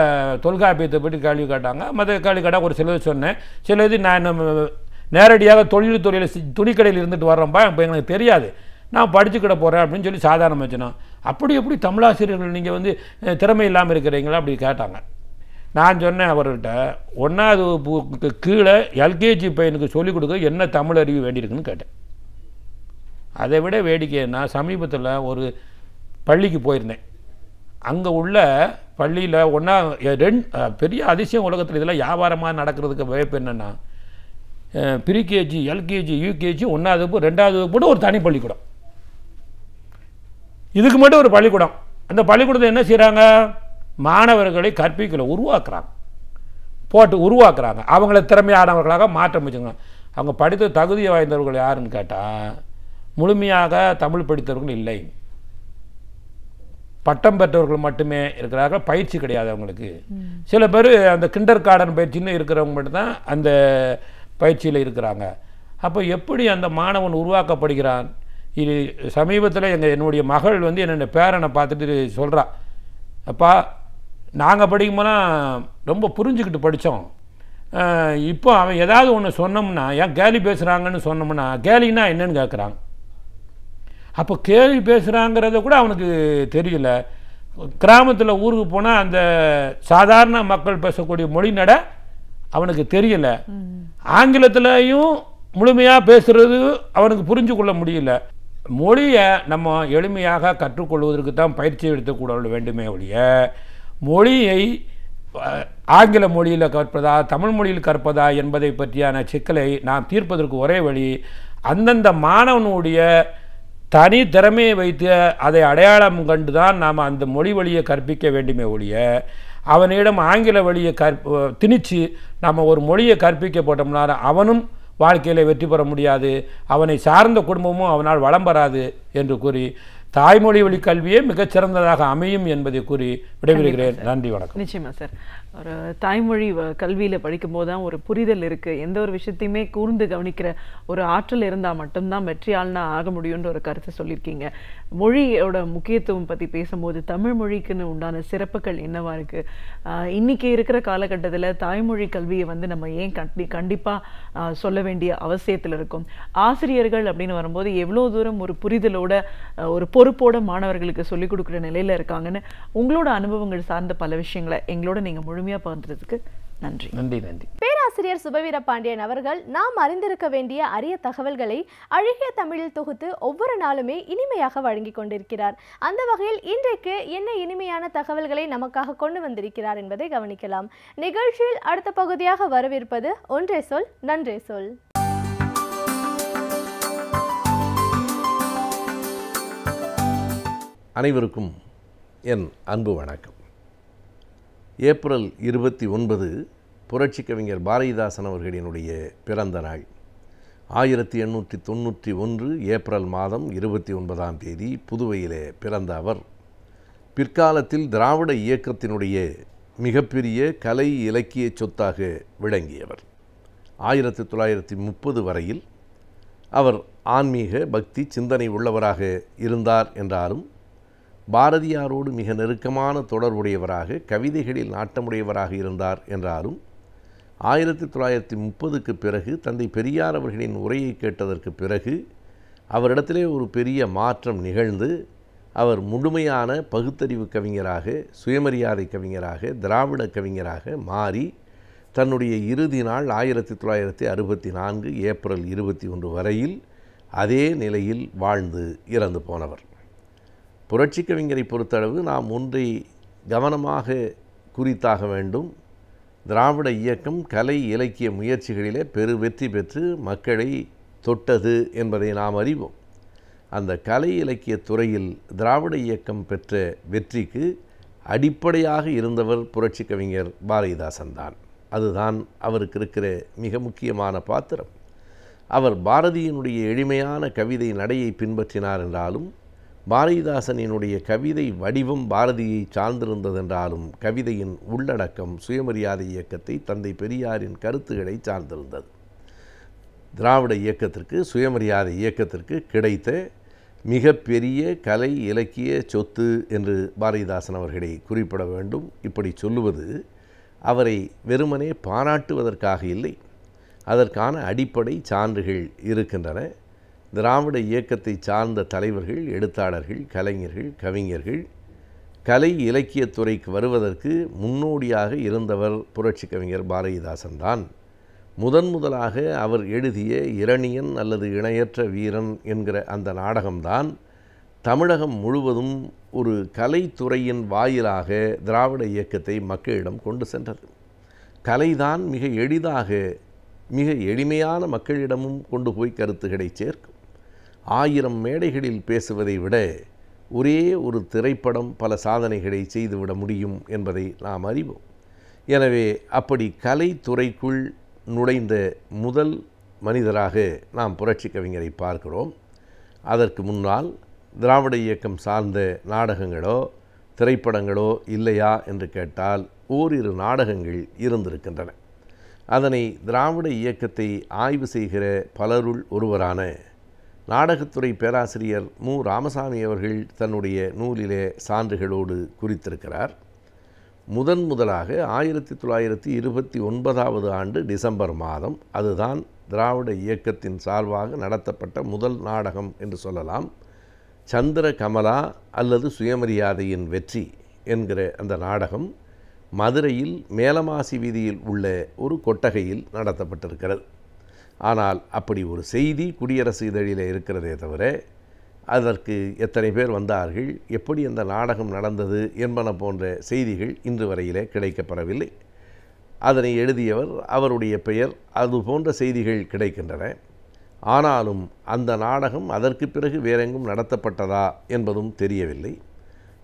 தொல்காப்பியத்தை பற்றி கேள்வி கேட்டாங்க. மற்ற கேள்வி கேட்டால் ஒரு சிலது சொன்னேன். சிலது நான் நேரடியாக தொழில் துணிக்கடையில் இருந்துட்டு வர்றோம்ப்பா, இப்போ எனக்கு தெரியாது, நான் படிச்சுக்கிட போகிறேன் அப்படின்னு சொல்லி சாதாரண வச்சுனோம். அப்படி எப்படி தமிழாசிரியர்கள் நீங்கள் வந்து திறமை இல்லாமல் இருக்கிறீங்களா அப்படி கேட்டாங்க. நான் சொன்னேன் அவர்கிட்ட, 1ஆவது வகுப்புக்கு கீழே எல்கேஜி பையனுக்கு சொல்லிக் கொடுக்க என்ன தமிழ் அறிவு வேண்டியிருக்குன்னு கேட்டேன். அதை விட வேடிக்கை, நான் சமீபத்தில் ஒரு பள்ளிக்கு போயிருந்தேன். அங்கே உள்ள பள்ளியில் பெரிய அதிசயம் உலகத்தில் இதெல்லாம் வியாபாரமாக நடக்கிறதுக்கு வாய்ப்பு என்னென்னா, ப்ரீகேஜி, எல்கேஜி, யூகேஜி, 1ஆவது வகுப்பு, 2ஆவது வகுப்பு ஒரு தனி பள்ளிக்கூடம், இதுக்கு மட்டும் ஒரு பள்ளிக்கூடம். அந்த பள்ளிக்கூடத்தை என்ன செய்கிறாங்க? மாணவர்களை கற்பிக்கல உருவாக்குறாங்க. அவங்கள திறமையானவர்களாக மாற்றம் வச்சுங்க. அவங்க படித்த தகுதி வாய்ந்தவர்கள் யாருன்னு கேட்டால் முழுமையாக தமிழ் படித்தவர்கள் இல்லை, பட்டம் பெற்றவர்கள் மட்டுமே இருக்கிறார்கள், பயிற்சி கிடையாது அவங்களுக்கு. சில பேர் அந்த கிண்டர் கார்டன் பயிற்சின்னு இருக்கிறவங்க மட்டும்தான் அந்த பயிற்சியில் இருக்கிறாங்க. அப்போ எப்படி அந்த மாணவன் உருவாக்கப்படுகிறான்? இது சமீபத்தில் என்னுடைய மகள் வந்து என்னுடைய பேரனை பார்த்துட்டு சொல்கிறா, அப்பா நாங்கள் படிக்கும்போதெல்லாம் ரொம்ப புரிஞ்சுக்கிட்டு படித்தோம், இப்போ அவன் ஏதாவது ஒன்று சொன்னோம்னா ஏன் கேலி பேசுகிறாங்கன்னு சொன்னோம்னா கேலின்னா என்னன்னு கேட்குறாங்க. அப்போ கேலி பேசுகிறாங்கிறத கூட அவனுக்கு தெரியல. கிராமத்தில் ஊருக்கு போனால் அந்த சாதாரண மக்கள் பேசக்கூடிய மொழி நட அவனுக்கு தெரியல. ஆங்கிலத்திலையும் முழுமையாக பேசுகிறது அவனுக்கு புரிஞ்சு கொள்ள முடியல. மொழியை நம்ம எளிமையாக கற்றுக்கொள்வதற்கு தான் பயிற்சி எடுத்துக்கூட வேண்டுமே ஒழிய மொழியை ஆங்கில மொழியில் கற்பதா தமிழ் மொழியில் கற்பதா என்பதை பற்றியான சிக்கலை நாம் தீர்ப்பதற்கு ஒரே வழி அந்தந்த மாணவனுடைய தனி திறமையை வைத்து அதை அடையாளம் கண்டு தான் நாம் அந்த மொழி வழியை கற்பிக்க வேண்டுமே ஒழிய அவனிடம் ஆங்கில வழியை திணிச்சு நம்ம ஒரு மொழியை கற்பிக்க போட்டோம்னா அவனும் வாழ்க்கையில் வெற்றி பெற முடியாது, அவனை சார்ந்த குடும்பமும் அவனால் வளம் பெறாது என்று கூறி தாய்மொழி வழி கல்வியே மிகச்சிறந்ததாக அமையும் என்பதை கூறி விடைபெறுகிறேன். நன்றி, வணக்கம். நிச்சயமா சார். ஒரு தாய்மொழி கல்வியில் படிக்கும்போது தான் ஒரு புரிதல் இருக்குது. எந்த ஒரு விஷயத்தையுமே கூர்ந்து கவனிக்கிற ஒரு ஆற்றல் இருந்தால் மட்டும்தான் வெற்றியாளனா ஆக முடியுன்ற ஒரு கருத்தை சொல்லியிருக்கீங்க. மொழியோட முக்கியத்துவம் பற்றி பேசும்போது தமிழ் மொழிக்குன்னு உண்டான சிறப்புகள் என்னவா இருக்குது? இன்றைக்கி இருக்கிற காலகட்டத்தில் தாய்மொழி கல்வியை வந்து நம்ம ஏன் கண்டிப்பாக சொல்ல வேண்டிய அவசியத்தில் இருக்கும்? ஆசிரியர்கள் அப்படின்னு வரும்போது எவ்வளோ தூரம் ஒரு புரிதலோட ஒரு பொறுப்போட மாணவர்களுக்கு சொல்லிக் கொடுக்குற நிலையில் இருக்காங்கன்னு உங்களோட அனுபவங்கள் சார்ந்த பல விஷயங்களை எங்களோட நீங்கள் முழுமையாக பகிர்ந்ததுக்கு நன்றி. நன்றி நன்றி. பேராசிரியர் சுபவீர பாண்டியன் அவர்கள் நாம் அறிந்திருக்க வேண்டிய அரிய தகவல்களை அழகிய தமிழில் தொகுத்து ஒவ்வொரு நாளுமே இனிமையாக வழங்கி கொண்டிருக்கிறார். அந்த வகையில் இன்றைக்கு என்ன இனிமையான தகவல்களை நமக்காக கொண்டு வந்திருக்கிறார் என்பதை கவனிக்கலாம். நிகழ்ச்சியில் அடுத்த பகுதியாக வரவிருப்பது ஒன்றே சொல் நன்றே சொல். அனைவருக்கும் என் அன்பு வணக்கம். ஏப்ரல் 29 புரட்சி கவிஞர் பாரதிதாசன் அவர்களினுடைய பிறந்த நாள். 1891 ஏப்ரல் மாதம் 29ஆம் தேதி புதுவையிலே பிறந்த அவர் பிற்காலத்தில் திராவிட இயக்கத்தினுடைய மிகப்பெரிய கலை இலக்கிய சொத்தாக விளங்கியவர். 1930 வரையில் அவர் ஆன்மீக பக்தி சிந்தனை உள்ளவராக இருந்தார் என்றாலும் பாரதியாரோடு மிக நெருக்கமான தொடர்புடையவராக கவிதைகளில் நாட்டமுடையவராக இருந்தார் என்றாலும் 1930க்கு பிறகு தந்தை பெரியார் அவர்களின் உரையை கேட்டதற்கு பிறகு அவரிடத்திலே ஒரு பெரிய மாற்றம் நிகழ்ந்து அவர் முழுமையான பகுத்தறிவு கவிஞராக, சுயமரியாதை கவிஞராக, திராவிட கவிஞராக மாறி தன்னுடைய இறுதி நாள் 1964 ஏப்ரல் 21 வரையில் அதே நிலையில் வாழ்ந்து இறந்து போனவர். புரட்சி கவிஞரை பொறுத்தளவு நாம் ஒன்றை கவனமாக குறித்தாக வேண்டும். திராவிட இயக்கம் கலை இலக்கிய முயற்சிகளிலே பெரு வெற்றி பெற்று மக்களை தொட்டது என்பதை நாம் அறிவோம். அந்த கலை இலக்கிய துறையில் திராவிட இயக்கம் பெற்ற வெற்றிக்கு அடிப்படையாக இருந்தவர் புரட்சி கவிஞர் பாரதிதாசன் தான். அதுதான் அவருக்கு இருக்கிற மிக முக்கியமான பாத்திரம். அவர் பாரதியினுடைய எளிமையான கவிதை நடையை பின்பற்றினார் என்றாலும், பாரதிதாசனினுடைய கவிதை வடிவம் பாரதியை சார்ந்திருந்ததென்றாலும், கவிதையின் உள்ளடக்கம் சுயமரியாதை இயக்கத்தை, தந்தை பெரியாரின் கருத்துக்களை சார்ந்திருந்தது. திராவிட இயக்கத்திற்கு, சுயமரியாதை இயக்கத்திற்கு கிடைத்த மிகப்பெரிய கலை இலக்கிய சொத்து என்று பாரதிதாசன் அவர்களை குறிப்பிட வேண்டும். இப்படி சொல்லுவது அவரை வெறுமனே பாராட்டுவதற்காக இல்லை, அதற்கான அடிப்படை சான்றுகள் இருக்கின்றன. திராவிட இயக்கத்தை சார்ந்த தலைவர்கள், எழுத்தாளர்கள், கலைஞர்கள், கவிஞர்கள் கலை இலக்கியத்துறைக்கு வருவதற்கு முன்னோடியாக இருந்தவர் புரட்சி கவிஞர் பாரதிதாசன் தான். முதலாக அவர் எழுதிய இரணியன் அல்லது இணையற்ற வீரன் என்கிற அந்த நாடகம்தான் தமிழகம் முழுவதும் ஒரு கலைத்துறையின் வாயிலாக திராவிட இயக்கத்தை மக்களிடம் கொண்டு சென்றது. கலைதான் மிக எளிதாக, மிக எளிமையான மக்களிடமும் கொண்டு போய் கருத்துக்களை சேர்க்கும். 1000 மேடைகளில் பேசுவதை விட ஒரே ஒரு திரைப்படம் பல சாதனைகளை செய்துவிட முடியும் என்பதை நாம் அறிவோம். எனவே அப்படி கலைத்துறைக்குள் நுழைந்த முதல் மனிதராக நாம் புரட்சி கவிஞரை பார்க்கிறோம். அதற்கு முன்னால் திராவிட இயக்கம் சார்ந்த நாடகங்களோ திரைப்படங்களோ இல்லையா என்று கேட்டால் ஓரிரு நாடகங்கள் இருந்திருக்கின்றன. அதனை திராவிட இயக்கத்தை ஆய்வு செய்கிற பலருள் ஒருவரான நாடகத்துறை பேராசிரியர் மு. ராமசாமி அவர்கள் தன்னுடைய நூலிலே சான்றுகளோடு குறித்திருக்கிறார். முதலாக 1929 ஆண்டு டிசம்பர் மாதம், அதுதான் திராவிட இயக்கத்தின் சார்பாக நடத்தப்பட்ட முதல் நாடகம் என்று சொல்லலாம். சந்திர கமலா அல்லது சுயமரியாதையின் வெற்றி என்கிற அந்த நாடகம் மதுரையில் மேலமாசி வீதியில் உள்ள ஒரு கொட்டகையில் நடத்தப்பட்டிருக்கிறது. ஆனால் அப்படி ஒரு செய்தி குடியரசு இதழில் இருக்கிறதே தவிர அதற்கு எத்தனை பேர் வந்தார்கள், எப்படி அந்த நாடகம் நடந்தது என்பன போன்ற செய்திகள் இன்று வரையிலே கிடைக்கப்பெறவில்லை. அதனை எழுதியவர், அவருடைய பெயர், அது போன்ற செய்திகள் கிடைக்கின்றன. ஆனாலும் அந்த நாடகம் அதற்கு பிறகு வேறெங்கும் நடத்தப்பட்டதா என்பதும் தெரியவில்லை.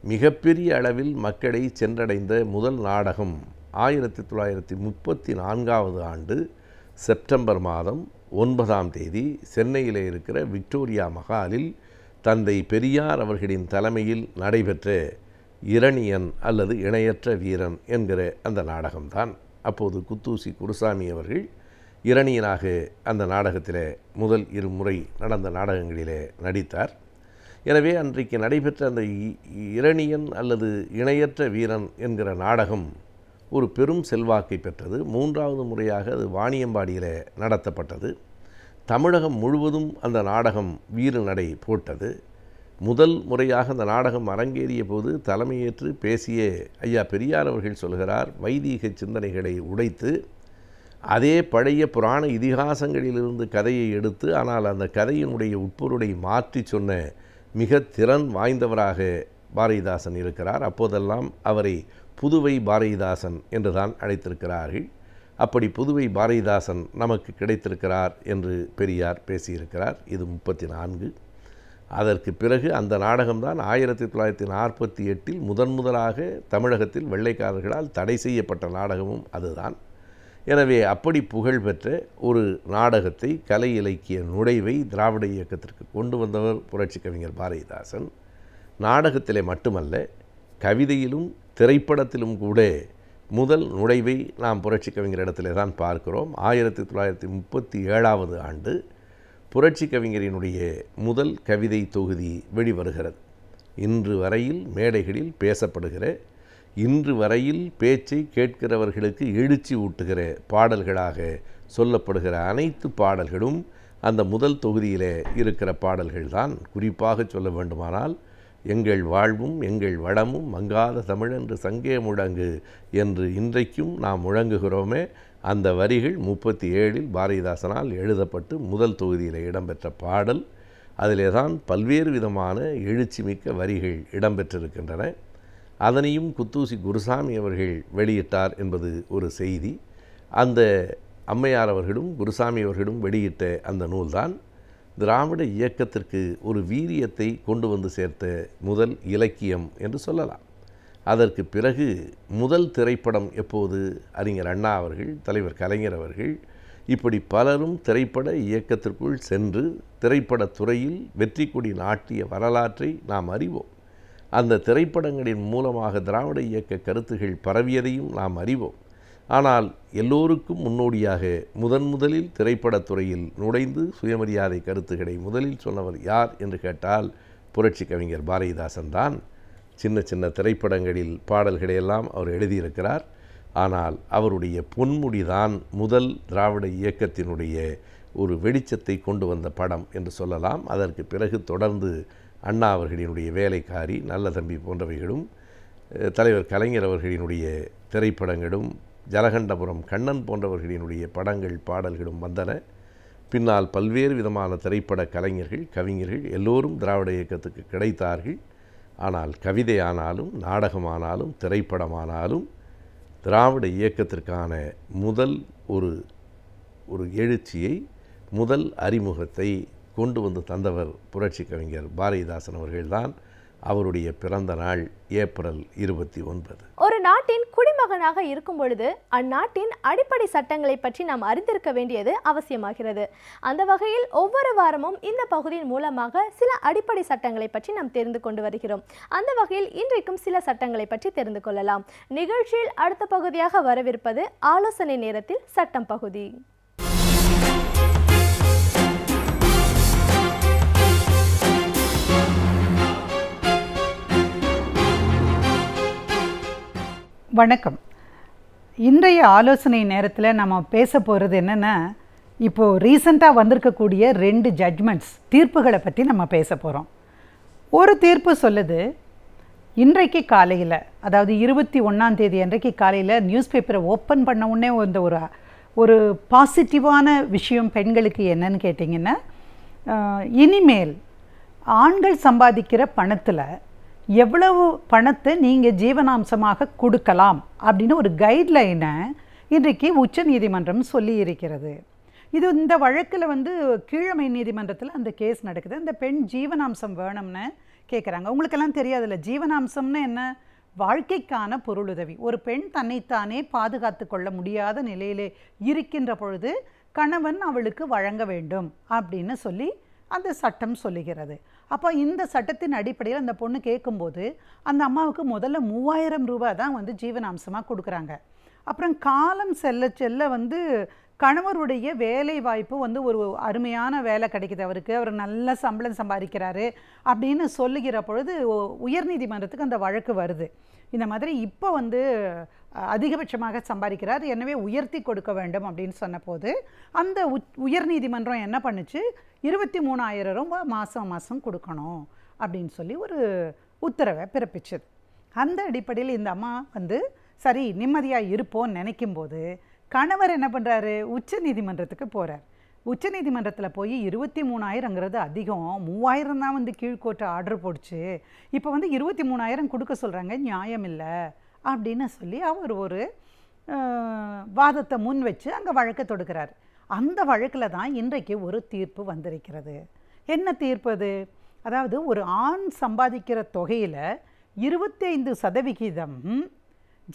மிகப்பெரிய அளவில் மக்களை சென்றடைந்த முதல் நாடகம் 1934 ஆண்டு செப்டம்பர் மாதம் 9ஆம் தேதி சென்னையில் இருக்கிற விக்டோரியா மஹாலில் தந்தை பெரியார் அவர்களின் தலைமையில் நடைபெற்ற இரணியன் அல்லது இணையற்ற வீரன் என்கிற அந்த நாடகம்தான். அப்போது குத்தூசி குருசாமி அவர்கள் இரணியனாக அந்த நாடகத்தில் முதல் 2 முறை நடந்த நாடகங்களிலே நடித்தார். எனவே அன்றைக்கு நடைபெற்ற அந்த இரணியன் அல்லது இணையற்ற வீரன் என்கிற நாடகம் ஒரு பெரும் செல்வாக்கை பெற்றது. 3வது முறையாக அது வாணியம்பாடியில் நடத்தப்பட்டது. தமிழகம் முழுவதும் அந்த நாடகம் வீறு நடை போட்டது. முதல் முறையாக அந்த நாடகம் அரங்கேறிய போது தலைமையேற்று பேசிய ஐயா பெரியார் அவர்கள் சொல்கிறார், வைதீக சிந்தனைகளை உடைத்து அதே பழைய புராண இதிகாசங்களிலிருந்து கதையை எடுத்து, ஆனால் அந்த கதையினுடைய உட்பொருளை மாற்றி சொன்ன மிக திறன் வாய்ந்தவராக பாரதிதாசன் இருக்கிறார். அப்போதெல்லாம் அவரை புதுவை பாரதிதாசன் என்றுதான் அழைத்திருக்கிறார்கள். அப்படி புதுவை பாரதிதாசன் நமக்கு கிடைத்திருக்கிறார் என்று பெரியார் பேசியிருக்கிறார். இது 34. அதற்கு பிறகு அந்த நாடகம்தான் 1948 முதலாக தமிழகத்தில் வெள்ளைக்காரர்களால் தடை செய்யப்பட்ட நாடகமும் அதுதான். எனவே அப்படி புகழ்பெற்ற ஒரு நாடகத்தை, கலை இலக்கிய நுழைவை திராவிட இயக்கத்திற்கு கொண்டு வந்தவர் புரட்சி கவிஞர் பாரதிதாசன். நாடகத்திலே மட்டுமல்ல, கவிதையிலும் திரைப்படத்திலும் கூட முதல் நுழைவை நாம் புரட்சி கவிஞரிடத்திலே தான் பார்க்கிறோம். 1937 ஆண்டு புரட்சி கவிஞரினுடைய முதல் கவிதை தொகுதி வெளிவருகிறது. இன்று வரையில் மேடைகளில் பேசப்படுகிற, இன்று வரையில் பேச்சை கேட்கிறவர்களுக்கு எழுச்சி ஊட்டுகிற பாடல்களாக சொல்லப்படுகிற அனைத்து பாடல்களும் அந்த முதல் தொகுதியிலே இருக்கிற பாடல்கள்தான். குறிப்பாக சொல்ல வேண்டுமானால், எங்கள் வாழ்வும் எங்கள் வளமும் மங்காத தமிழென்று சங்கே முழங்கு என்று இன்றைக்கும் நாம் முழங்குகிறோமே, அந்த வரிகள் 37 பாரதிதாசனால் எழுதப்பட்டு முதல் தொகுதியில் இடம்பெற்ற பாடல். அதிலே தான் பல்வேறு விதமான எழுச்சிமிக்க வரிகள் இடம்பெற்றிருக்கின்றன. அதனையும் குத்தூசி குருசாமி அவர்கள் வெளியிட்டார் என்பது ஒரு செய்தி. அந்த அம்மையார் அவர்களும் குருசாமி அவர்களும் வெளியிட்ட அந்த நூல்தான் திராவிட இயக்கத்திற்கு ஒரு வீரியத்தை கொண்டு வந்து சேர்த்த முதல் இலக்கியம் என்று சொல்லலாம். அதற்கு பிறகு முதல் திரைப்படம் எப்போது அறிஞர் அண்ணா அவர்கள், தலைவர் கலைஞர் அவர்கள் இப்படி பலரும் திரைப்பட இயக்கத்திற்குள் சென்று திரைப்படத் துறையில் வெற்றி கொடி நாட்டிய வரலாற்றை நாம் அறிவோம். அந்த திரைப்படங்களின் மூலமாக திராவிட இயக்க கருத்துகள் பரவியதையும் நாம் அறிவோம். ஆனால் எல்லோருக்கும் முன்னோடியாக முதலில் திரைப்படத்துறையில் நுழைந்து சுயமரியாதை கருத்துக்களை முதலில் சொன்னவர் யார் என்று கேட்டால் புரட்சி கவிஞர் பாரதிதாசன் தான். சின்ன சின்ன திரைப்படங்களில் பாடல்களையெல்லாம் அவர் எழுதியிருக்கிறார். ஆனால் அவருடைய பொன்முடிதான் முதல் திராவிட இயக்கத்தினுடைய ஒரு வெளிச்சத்தை கொண்டு வந்த படம் என்று சொல்லலாம். அதற்கு பிறகு தொடர்ந்து அண்ணா அவர்களினுடைய வேலைக்காரி, நல்ல தம்பி போன்றவைகளும், தலைவர் கலைஞர் அவர்களினுடைய திரைப்படங்களும், ஜலகண்டபுரம் கண்ணன் போன்றவர்களினுடைய படங்கள் பாடல்களும் வந்தன. பின்னால் பல்வேறு விதமான திரைப்பட கலைஞர்கள், கவிஞர்கள் எல்லோரும் திராவிட இயக்கத்துக்கு கிடைத்தார்கள். ஆனால் கவிதையானாலும் நாடகமானாலும் திரைப்படமானாலும் திராவிட இயக்கத்திற்கான முதல் ஒரு எழுச்சியை, முதல் அறிமுகத்தை கொண்டு வந்து தந்தவர் புரட்சி கவிஞர் பாரதிதாசன் அவர்கள்தான். அவருடைய பிறந்த நாள் ஏப்ரல் 29. ஒரு நாட்டின் குடிமகனாக இருக்கும் பொழுது அந்நாட்டின் அடிப்படை சட்டங்களை பற்றி நாம் அறிந்திருக்க வேண்டியது அவசியமாகிறது. அந்த வகையில் ஒவ்வொரு வாரமும் இந்த பகுதியின் மூலமாக சில அடிப்படை சட்டங்களை பற்றி நாம் தெரிந்து கொண்டு வருகிறோம். அந்த வகையில் இன்றைக்கும் சில சட்டங்களை பற்றி தெரிந்து கொள்ளலாம். நிகழ்ச்சியில் அடுத்த பகுதியாக வரவிருப்பது ஆலோசனை நேரத்தில் சட்டம் பகுதி. வணக்கம். இன்றைய ஆலோசனை நேரத்தில் நம்ம பேச போகிறது என்னென்னா, இப்போது ரீசெண்டாக வந்திருக்கக்கூடிய 2 ஜட்ஜ்மெண்ட்ஸ், தீர்ப்புகளை பற்றி நம்ம பேச போகிறோம். ஒரு தீர்ப்பு சொல்லுது, இன்றைக்கு காலையில், அதாவது 21ஆம் தேதி அன்றைக்கு காலையில் நியூஸ் பேப்பரை ஓப்பன் பண்ண உடனே ஒரு பாசிட்டிவான விஷயம் பெண்களுக்கு என்னன்னு கேட்டிங்கன்னா, இனிமேல் ஆண்கள் சம்பாதிக்கிற பணத்தில் எவ்வளவு பணத்தை நீங்கள் ஜீவனாம்சமாக கொடுக்கலாம் அப்படின்னு ஒரு கைட்லைனை இன்றைக்கு உச்ச நீதிமன்றம் சொல்லி இருக்கிறது. இந்த வழக்கில் கீழமை நீதிமன்றத்தில் அந்த கேஸ் நடக்குது. அந்த பெண் ஜீவனாம்சம் வேணும்னு கேட்குறாங்க. உங்களுக்கெல்லாம் தெரியாதுல்ல, ஜீவனாம்சம்னு என்ன? வாழ்க்கைக்கான பொருளுதவி. ஒரு பெண் தன்னைத்தானே பாதுகாத்து கொள்ள முடியாத நிலையிலே இருக்கின்ற பொழுது கணவன் அவளுக்கு வழங்க வேண்டும் அப்படின்னு சொல்லி அந்த சட்டம் சொல்லுகிறது. அப்போ இந்த சட்டத்தின் அடிப்படையில் அந்த பொண்ணு கேட்கும்போது அந்த அம்மாவுக்கு முதல்ல 3000 ரூபாய் தான் ஜீவனாம்சமாக கொடுக்குறாங்க. அப்புறம் காலம் செல்ல செல்ல கணவருடைய வேலை வாய்ப்பு ஒரு அருமையான வேலை கிடைக்குது அவருக்கு, அவர் நல்ல சம்பளம் சம்பாதிக்கிறாரு அப்படின்னு சொல்லுகிற பொழுது உயர்நீதிமன்றத்துக்கு அந்த வழக்கு வருது. இந்த மாதிரி இப்போ அதிகபட்சமாக சம்பாதிக்கிறார், எனவே உயர்த்தி கொடுக்க வேண்டும் அப்படின்னு சொன்னபோது அந்த உயர்நீதிமன்றம் என்ன பண்ணுச்சு, 23,000 ரூபாய் மாதம் கொடுக்கணும் அப்படின்னு சொல்லி ஒரு உத்தரவை பிறப்பிச்சது. அந்த அடிப்படையில் இந்த அம்மா சரி நிம்மதியாக இருப்போன்னு நினைக்கும்போது கணவர் என்ன பண்ணுறாரு, உச்ச நீதிமன்றத்துக்கு போகிறார். உச்ச நீதிமன்றத்தில் போய் 23,000ங்கிறது அதிகம், 3,000 தான் கீழ்கோர்ட்டு ஆர்டர் போடுச்சு, இப்போ 23,000 கொடுக்க சொல்கிறாங்க, நியாயம் இல்லை அப்படின்னு சொல்லி அவர் ஒரு வாதத்தை முன் வச்சு அங்கே வழக்கை தொடுக்கிறார். அந்த வழக்கில் தான் இன்றைக்கு ஒரு தீர்ப்பு வந்திருக்கிறது. என்ன தீர்ப்பு அது? அதாவது ஒரு ஆண் சம்பாதிக்கிற தொகையில் 25%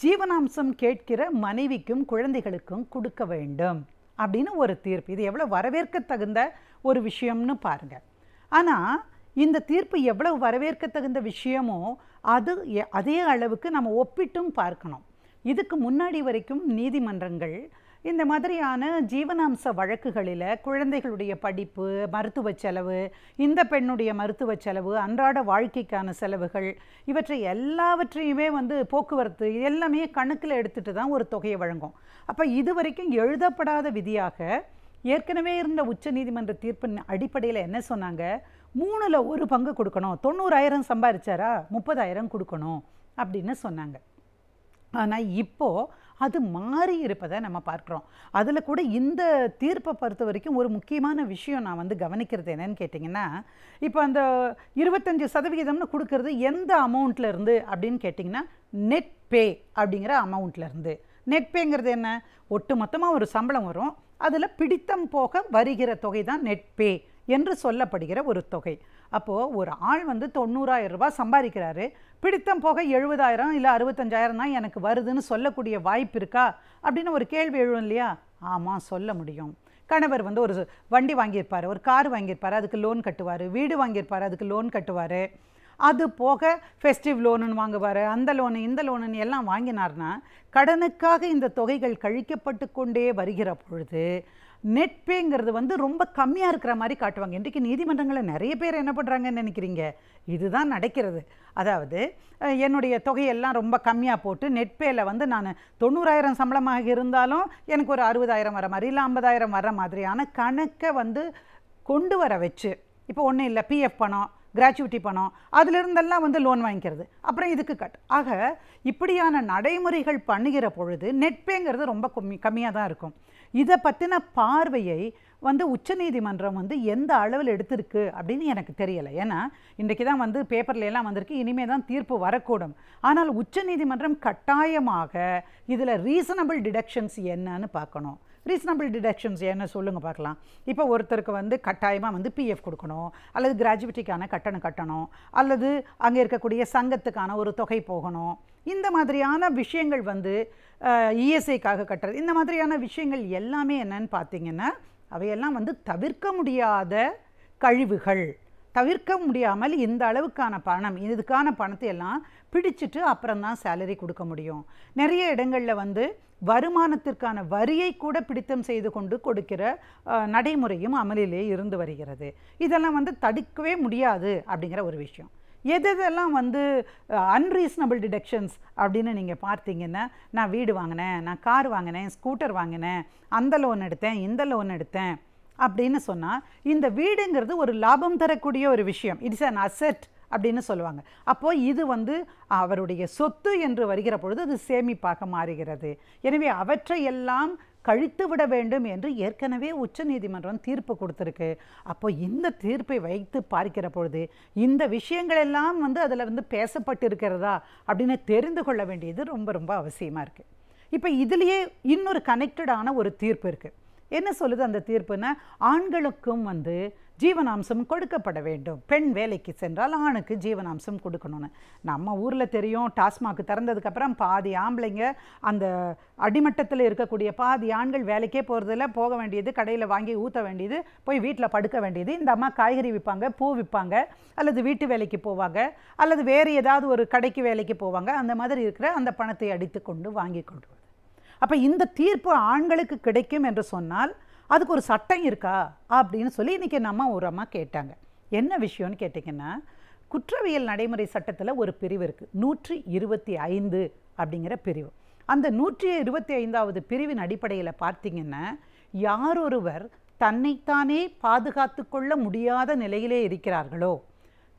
ஜீவனாம்சம் கேட்கிற மனைவிக்கும் குழந்தைகளுக்கும் கொடுக்க வேண்டும் அப்படின்னு ஒரு தீர்ப்பு. இது எவ்வளோ வரவேற்க தகுந்த ஒரு விஷயம்னு பாருங்கள். ஆனால் இந்த தீர்ப்பு எவ்வளவு வரவேற்க தகுந்த விஷயமோ அதே அளவுக்கு நம்ம ஒப்பிட்டும் பார்க்கணும். இதுக்கு முன்னாடி வரைக்கும் நீதிமன்றங்கள் இந்த மாதிரியான ஜீவனாம்ச வழக்குகளில் குழந்தைகளுடைய படிப்பு, மருத்துவ செலவு, இந்த பெண்ணுடைய மருத்துவ செலவு, அன்றாட வாழ்க்கைக்கான செலவுகள், இவற்றை எல்லாவற்றையுமே போக்குவரத்து எல்லாமே கணக்கில் எடுத்துகிட்டு தான் ஒரு தொகையை வழங்கும். அப்போ இது வரைக்கும் எழுதப்படாத விதியாக ஏற்கனவே இருந்த உச்ச நீதிமன்ற தீர்ப்பின் அடிப்படையில் என்ன சொன்னாங்க, 3ல் 1 பங்கு கொடுக்கணும், 90,000 சம்பாதிச்சாரா 30,000 கொடுக்கணும் அப்படின்னு சொன்னாங்க. ஆனால் இப்போது அது மாறி இருப்பதை நம்ம பார்க்குறோம். அதில் கூட இந்த தீர்ப்பை பொறுத்த வரைக்கும் ஒரு முக்கியமான விஷயம் நான் வந்து கவனிக்கிறது என்னன்னு கேட்டிங்கன்னா, இப்போ அந்த 25% கொடுக்கறது எந்த அமௌண்ட்லேருந்து அப்படின்னு கேட்டிங்கன்னா, நெட் பே அப்படிங்கிற அமௌண்ட்லேருந்து. நெட் பேங்கிறது என்ன? ஒட்டு மொத்தமாக ஒரு சம்பளம் வரும், அதில் பிடித்தம் போக வருகிற தொகை தான் நெட் பே என்று சொல்லப்படுகிற ஒரு தொகை. அப்போது ஒரு ஆள் வந்து 90,000 ரூபாய் சம்பாதிக்கிறாரு, பிடித்தம் போக 70,000 இல்லை 65,000 தான் எனக்கு வருதுன்னு சொல்லக்கூடிய வாய்ப்பு இருக்கா அப்படின்னு ஒரு கேள்வி எழும் இல்லையா? ஆமாம், சொல்ல முடியும். கணவர் வந்து ஒரு வண்டி வாங்கியிருப்பார், ஒரு கார் வாங்கியிருப்பார், அதுக்கு லோன் கட்டுவார், வீடு வாங்கியிருப்பார், அதுக்கு லோன் கட்டுவார், அது போக ஃபெஸ்டிவ் லோனுன்னு வாங்குவார், அந்த லோனு இந்த லோனுன்னு எல்லாம் வாங்கினார்னா கடனுக்காக இந்த தொகைகள் கழிக்கப்பட்டு கொண்டே வருகிற பொழுது நெட் பேங்கிறது வந்து ரொம்ப கம்மியாக இருக்கிற மாதிரி காட்டுவாங்க. இன்றைக்கு நீதிமன்றங்களில் நிறைய பேர் என்ன பண்ணுறாங்கன்னு நினைக்கிறீங்க? இதுதான் நடக்கிறது. அதாவது என்னுடைய தொகையெல்லாம் ரொம்ப கம்மியாக போட்டு நெட் பேயில் வந்து நான் 90,000 சம்பளமாக இருந்தாலும் எனக்கு ஒரு 60,000 வர மாதிரி இல்லை 50,000 வர மாதிரியான கணக்கை வந்து கொண்டு வர வச்சு, இப்போ ஒன்றும் இல்லை பிஎஃப் பணம், கிராச்சுவிட்டி பணம், அதிலிருந்தெல்லாம் வந்து லோன் வாங்கிக்கிறது, அப்புறம் இதுக்கு கட். ஆக இப்படியான நடைமுறைகள் பண்ணுகிற பொழுது நெட் பேங்கிறது ரொம்ப கம்மியாக தான் இருக்கும். இதை பற்றின பார்வையை வந்து உச்சநீதிமன்றம் வந்து எந்த அளவில் எடுத்திருக்கு அப்படின்னு எனக்கு தெரியலை. ஏன்னா இன்றைக்கி தான் வந்து பேப்பர்ல எல்லாம் வந்திருக்கு, இனிமே தான் தீர்ப்பு வரக்கூடும். ஆனால் உச்சநீதிமன்றம் கட்டாயமாக இதில் ரீசனபிள் டிடக்ஷன்ஸ் என்னன்னு பார்க்கணும். ரீசனபிள் டிடக்ஷன்ஸ் என்ன சொல்லுங்கள் பார்க்கலாம். இப்போ ஒருத்தருக்கு வந்து கட்டாயமாக வந்து பிஎஃப் கொடுக்கணும், அல்லது கிராஜுவிட்டிக்கான கட்டணம் கட்டணும், அல்லது அங்கே இருக்கக்கூடிய சங்கத்துக்கான ஒரு தொகை போகணும், இந்த மாதிரியான விஷயங்கள் வந்து இஎஸ்ஐக்காக கட்டுறது, இந்த மாதிரியான விஷயங்கள் எல்லாமே என்னன்னு பார்த்தீங்கன்னா அவையெல்லாம் வந்து தவிர்க்க முடியாத கழிவுகள். தவிர்க்க முடியாமல் இந்த அளவுக்கான பணம், இதுக்கான பணத்தை எல்லாம் பிடிச்சிட்டு அப்புறம் தான் சேலரி கொடுக்க முடியும். நிறைய இடங்களில் வந்து வருமானத்திற்கான வரியை கூட பிடித்தம் செய்து கொண்டு கொடுக்கிற நடைமுறையும் அமலிலே இருந்து வருகிறது. இதெல்லாம் வந்து தடுக்கவே முடியாது அப்படிங்கிற ஒரு விஷயம். எதெல்லாம் வந்து அன்ரீசனபிள் டிடக்ஷன்ஸ் அப்படின்னு நீங்கள் பார்த்தீங்கன்னா, நான் வீடு வாங்கினேன், நான் கார் வாங்கினேன், ஸ்கூட்டர் வாங்கினேன், அந்த லோன் எடுத்தேன், இந்த லோன் எடுத்தேன் அப்படின்னு சொன்னால், இந்த வீடுங்கிறது ஒரு லாபம் தரக்கூடிய ஒரு விஷயம். இட்ஸ் அன் அசெட் அப்படின்னு சொல்லுவாங்க. அப்போது இது வந்து அவருடைய சொத்து என்று வருகிற பொழுது அது சேமிப்பாக மாறுகிறது. எனவே அவற்றையெல்லாம் கழித்து விட வேண்டும் என்று ஏற்கனவே உச்சநீதிமன்றம் தீர்ப்பு கொடுத்துருக்கு. அப்போ இந்த தீர்ப்பை வைத்து பார்க்கிற பொழுது இந்த விஷயங்களெல்லாம் வந்து அதில் வந்து பேசப்பட்டு இருக்கிறதா அப்படின்னு தெரிந்து கொள்ள வேண்டியது ரொம்ப ரொம்ப அவசியமாக இருக்குது. இப்போ இதுலேயே இன்னொரு கனெக்டடான ஒரு தீர்ப்பு இருக்குது. என்ன சொல்லுது அந்த தீர்ப்புன்னா, ஆண்களுக்கும் வந்து ஜீவனாம்சம் கொடுக்கப்பட வேண்டும். பெண் வேலைக்கு சென்றால் ஆணுக்கு ஜீவனாம்சம் கொடுக்கணும்னு. நம்ம ஊரில் தெரியும், டாஸ்மாக் திறந்ததுக்கப்புறம் பாதி ஆம்பளைங்க அந்த அடிமட்டத்தில் இருக்கக்கூடிய பாதி ஆண்கள் வேலைக்கே போகிறதில்ல, போக வேண்டியது கடையில் வாங்கி ஊற்ற வேண்டியது, போய் வீட்டில் படுக்க வேண்டியது. இந்த அம்மா காய்கறி விற்பாங்க, பூ விற்பாங்க, அல்லது வீட்டு வேலைக்கு போவாங்க, அல்லது வேறு ஏதாவது ஒரு கடைக்கு வேலைக்கு போவாங்க. அந்த மாதிரி இருக்கிற அந்த பணத்தை அடித்து கொண்டு வாங்கி கொண்டு வருது. அப்போ இந்த தீர்ப்பு ஆண்களுக்கு கிடைக்கும் என்று சொன்னால் அதுக்கு ஒரு சட்டம் இருக்கா அப்படின்னு சொல்லி இன்றைக்கி நம்ம ஒரு அம்மா கேட்டாங்க. என்ன விஷயம்னு கேட்டிங்கன்னா, குற்றவியல் நடைமுறை சட்டத்தில் ஒரு பிரிவு இருக்குது, 125 அப்படிங்கிற பிரிவு. அந்த 125வது பிரிவின் அடிப்படையில் பார்த்திங்கன்னா, யாரொருவர் தன்னைத்தானே பாதுகாத்து கொள்ள முடியாத நிலையிலே இருக்கிறார்களோ,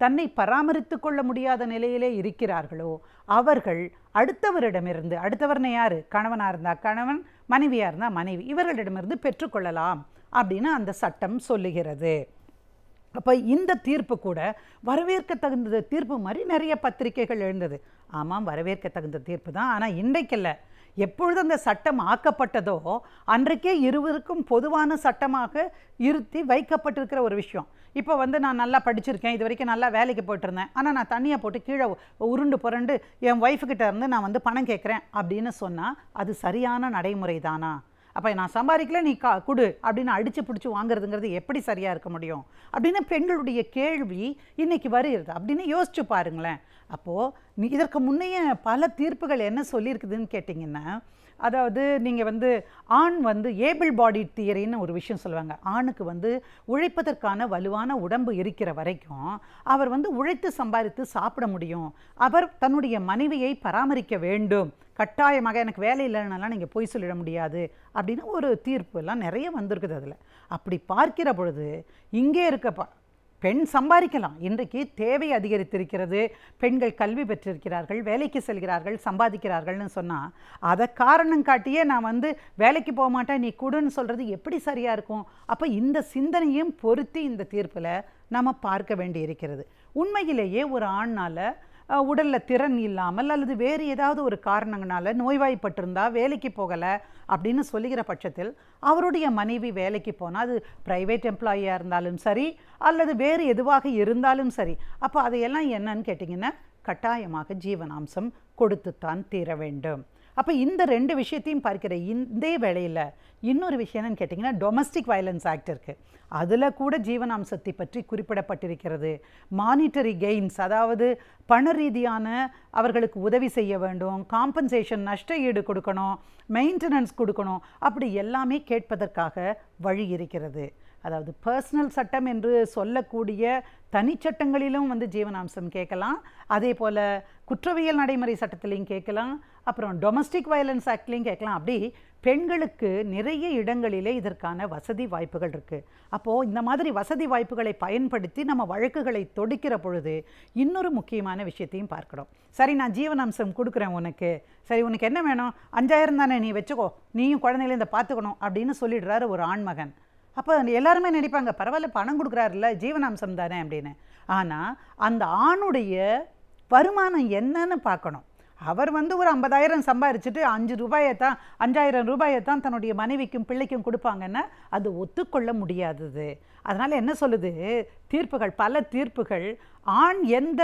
தன்னை பராமரித்து கொள்ள முடியாத நிலையிலே இருக்கிறார்களோ, அவர்கள் அடுத்தவரிடமிருந்து, அடுத்தவர்னு யார்? கணவனாக இருந்தால் கணவன், மனைவியாக இருந்தால் மனைவி, இவர்களிடமிருந்து பெற்றுக்கொள்ளலாம் அப்படின்னு அந்த சட்டம் சொல்லுகிறது. அப்போ இந்த தீர்ப்பு கூட வரவேற்க தகுந்த தீர்ப்பு மாதிரி நிறைய பத்திரிகைகள் எழுந்தது. ஆமாம், வரவேற்க தகுந்த தீர்ப்பு தான். ஆனால் இன்றைக்கல்ல, எப்பொழுது அந்த சட்டம் ஆக்கப்பட்டதோ அன்றைக்கே இருவருக்கும் பொதுவான சட்டமாக இருத்தி வைக்கப்பட்டிருக்கிற ஒரு விஷயம். இப்போ வந்து நான் நல்லா படிச்சிருக்கேன், இது வரைக்கும் நல்லா வேலைக்கு போயிட்டுருந்தேன், ஆனால் நான் தனியாக போட்டு கீழே உருண்டு புரண்டு என் ஒய்ஃபுக்கிட்ட இருந்து நான் வந்து பணம் கேட்குறேன் அப்படின்னு சொன்னால் அது சரியான நடைமுறை தானா? அப்போ நான் சம்பாதிக்கல, நீ கொடு அப்படின்னு அடித்து பிடிச்சி வாங்குறதுங்கிறது எப்படி சரியாக இருக்க முடியும் அப்படின்னு பெண்களுடைய கேள்வி இன்றைக்கி வருகிறது. அப்படின்னு யோசிச்சு பாருங்களேன். அப்போது இதற்கு முன்னைய பல தீர்ப்புகள் என்ன சொல்லியிருக்குதுன்னு கேட்டிங்கன்னா, அதாவது நீங்கள் வந்து ஆண் வந்து ஏபிள் பாடி தியரின்னு ஒரு விஷயம் சொல்லுவாங்க. ஆணுக்கு வந்து உழைப்பதற்கான வலுவான உடம்பு இருக்கிற வரைக்கும் அவர் வந்து உழைத்து சம்பாதித்து சாப்பிட முடியும், அவர் தன்னுடைய மனைவியை பராமரிக்க வேண்டும், கட்டாயமாக எனக்கு வேலை இல்லைன்னாலாம் நீங்கள் போய் சொல்லிட முடியாது அப்படின்னு ஒரு தீர்ப்பு எல்லாம் நிறைய வந்திருக்குது. அதில் அப்படி பார்க்கிற பொழுது இங்கே இருக்க பெண் சம்பாதிக்கலாம். இன்றைக்கு தேவை அதிகரித்திருக்கிறது, பெண்கள் கல்வி பெற்றிருக்கிறார்கள், வேலைக்கு செல்கிறார்கள், சம்பாதிக்கிறார்கள்னு சொன்னால் அதை காரணம் காட்டியே நான் வந்து வேலைக்கு போக மாட்டேன் நீ கொடுன்னு சொல்கிறது எப்படி சரியாக இருக்கும்? அப்போ இந்த சிந்தனையும் பொருத்தி இந்த தீர்ப்பில் நம்ம பார்க்க வேண்டி இருக்கிறது. உண்மையிலேயே ஒரு ஆண்னால் உடலில் திறன் இல்லாமல் அல்லது வேறு ஏதாவது ஒரு காரணங்களால் நோய்வாய்ப்பட்டிருந்தா வேலைக்கு போகலை அப்படின்னு சொல்லுகிற பட்சத்தில் அவருடைய மனைவி வேலைக்கு போனால் அது ப்ரைவேட் எம்ப்ளாயியாக இருந்தாலும் சரி அல்லது வேறு எதுவாக இருந்தாலும் சரி, அப்போ அதையெல்லாம் என்னன்னு கேட்டிங்கன்னா கட்டாயமாக ஜீவனாம்சம் கொடுத்துத்தான் தீர வேண்டும். அப்போ இந்த 2 விஷயத்தையும் பார்க்கிற இந்த வேளையில் இன்னொரு விஷயம் என்னன்னு கேட்டிங்கன்னா டொமஸ்டிக் வயலன்ஸ் ஆக்ட் இருக்குது. அதில் கூட ஜீவனாம்சத்தை பற்றி குறிப்பிடப்பட்டிருக்கிறது. மானிட்டரி கெயின்ஸ், அதாவது பண ரீதியான அவர்களுக்கு உதவி செய்ய வேண்டும், காம்பன்சேஷன் நஷ்ட ஈடு கொடுக்கணும், மெயின்டெனன்ஸ் கொடுக்கணும், அப்படி எல்லாமே கேட்பதற்காக வழி இருக்கிறது. அதாவது பர்சனல் சட்டம் என்று சொல்லக்கூடிய தனிச்சட்டங்களிலும் வந்து ஜீவனாம்சம் கேட்கலாம், அதே போல் குற்றவியல் நடைமுறை சட்டத்திலையும் கேட்கலாம், அப்புறம் டொமஸ்டிக் வயலன்ஸ் ஆக்ட்லையும் கேட்கலாம். அப்படி பெண்களுக்கு நிறைய இடங்களிலே இதற்கான வசதி வாய்ப்புகள் இருக்குது. அப்போது இந்த மாதிரி வசதி வாய்ப்புகளை பயன்படுத்தி நம்ம வழக்குகளை தொடுக்கிற பொழுது இன்னொரு முக்கியமான விஷயத்தையும் பார்க்கணும். சரி, நான் ஜீவனாம்சம் கொடுக்குறேன் உனக்கு, சரி உனக்கு என்ன வேணும், 5000 தானே நீ வச்சுக்கோ, நீயும் குழந்தைகளை இந்த பார்த்துக்கணும் அப்படின்னு சொல்லிடுறாரு ஒரு ஆண்மகன். அப்போ எல்லாருமே நினைப்பாங்க பரவாயில்ல பணம் கொடுக்குறாருல்ல ஜீவனாம்சம் தானே அப்படின்னு. ஆனால் அந்த ஆணுடைய வருமானம் என்னன்னு பார்க்கணும். அவர் வந்து ஒரு 50,000 சம்பாரிச்சுட்டு 5,000 ரூபாயை தான் தன்னுடைய மனைவிக்கும் பிள்ளைக்கும் கொடுப்பாங்கன்னா அது ஒத்துக்கொள்ள முடியாதது. அதனால் என்ன சொல்லுது தீர்ப்புகள், பல தீர்ப்புகள், ஆண் எந்த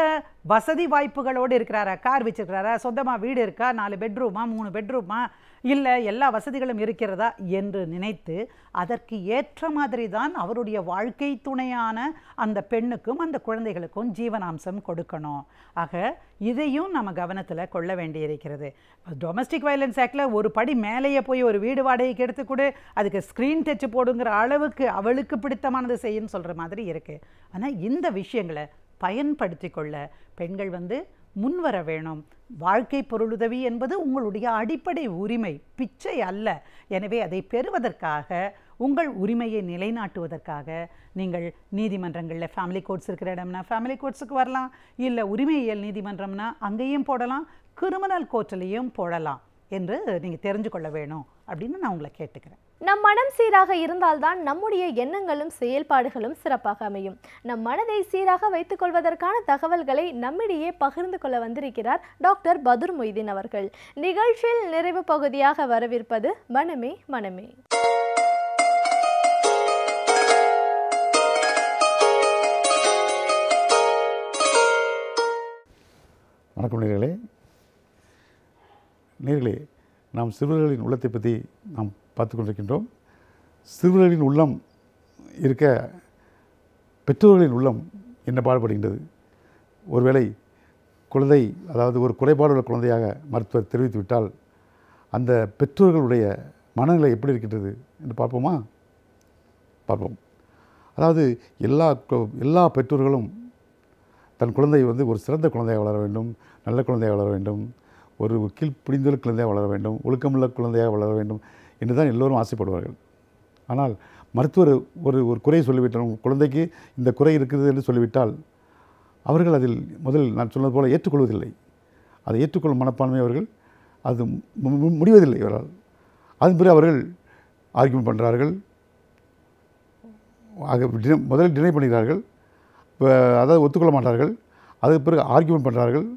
வசதி வாய்ப்புகளோடு இருக்கிறாரா, கார் வச்சுருக்கிறாரா, சொந்தமாக வீடு இருக்கா, 4 பெட்ரூமா 3 பெட்ரூமா, இல்லை எல்லா வசதிகளும் இருக்கிறதா என்று நினைத்து அதற்கு ஏற்ற மாதிரி தான் அவருடைய வாழ்க்கை துணையான அந்த பெண்ணுக்கும் அந்த குழந்தைகளுக்கும் ஜீவனாம்சம் கொடுக்கணும். ஆக இதையும் நம்ம கவனத்தில் கொள்ள வேண்டியிருக்கிறது. டொமஸ்டிக் வயலன்ஸ் ஆக்டில் ஒரு படி மேலேயே போய் ஒரு வீடு வாடகைக்கு எடுத்துக்கூட அதுக்கு ஸ்க்ரீன் டச் போடுங்கிற அளவுக்கு அவளுக்கு பிடித்தமானது செய்யுன்னு சொல்கிற மாதிரி இருக்குது. ஆனால் இந்த விஷயங்களை பயன்படுத்தி கொள்ள பெண்கள் வந்து முன்வர வேணும். வாழ்க்கை பொருளுதவி என்பது உங்களுடைய அடிப்படை உரிமை, பிச்சை அல்ல. எனவே அதை பெறுவதற்காக, உங்கள் உரிமையை நிலைநாட்டுவதற்காக நீங்கள் நீதிமன்றங்களில் ஃபேமிலி கோர்ட்ஸ் இருக்கிற இடம்னா ஃபேமிலி கோர்ட்ஸுக்கு வரலாம், இல்லை உரிமையியல் நீதிமன்றம்னா அங்கேயும் போடலாம், கிரிமினல் கோர்ட்டிலையும் போடலாம் என்று நீங்கள் தெரிஞ்சு கொள்ள வேணும் அப்படின்னு நான் உங்களை கேட்டுக்கிறேன். நம் மனம் சீராக இருந்தால்தான் நம்முடைய எண்ணங்களும் செயல்பாடுகளும் சிறப்பாக அமையும். நம் மனதை சீராக வைத்துக் கொள்வதற்கான தகவல்களை நம்மிடையே பகிர்ந்து கொள்ள வந்திருக்கிறார் டாக்டர் பதுர் மொய்தீன் அவர்கள். நிகழ்ச்சியில் நிறைவு பகுதியாக வரவிருப்பது மனமே மனமே. வணக்கம் நேர்களே, நாம் சிறுவர்களின் உள்ளத்தை பற்றி நாம் பார்த்து கொண்டிருக்கின்றோம். சிறுவர்களின் உள்ளம் இருக்க பெற்றோர்களின் உள்ளம் என்ன பாடுபடுகின்றது? ஒருவேளை குழந்தை, அதாவது ஒரு குறைபாடுள்ள குழந்தையாக மருத்துவர் தெரிவித்துவிட்டால் அந்த பெற்றோர்களுடைய மனநிலை எப்படி இருக்கின்றது என்று பார்ப்போமா? பார்ப்போம். அதாவது எல்லா பெற்றோர்களும் தன் குழந்தை வந்து ஒரு சிறந்த குழந்தையாக வளர வேண்டும், நல்ல குழந்தையாக வளர வேண்டும், ஒரு கீழ்ப்பிடிந்துள்ள குழந்தையாக வளர வேண்டும், ஒழுக்கமுள்ள குழந்தையாக வளர வேண்டும் என்று தான் எல்லோரும் ஆசைப்படுவார்கள். ஆனால் மருத்துவர் ஒரு குறையை சொல்லிவிட்டால், குழந்தைக்கு இந்த குறை இருக்குது என்று சொல்லிவிட்டால் அவர்கள் அதில் முதலில் நான் சொன்னது போல் ஏற்றுக்கொள்வதில்லை. அதை ஏற்றுக்கொள்ளும் மனப்பான்மை அவர்கள் அது முடிவதில்லை இவரால். அதன் பிறகு அவர்கள் ஆர்கியூமெண்ட் பண்ணுறார்கள், முதலில் டினை பண்ணுகிறார்கள், அதாவது ஒத்துக்கொள்ள மாட்டார்கள், அதுக்கு பிறகு ஆர்கியூமெண்ட் பண்ணுறார்கள்,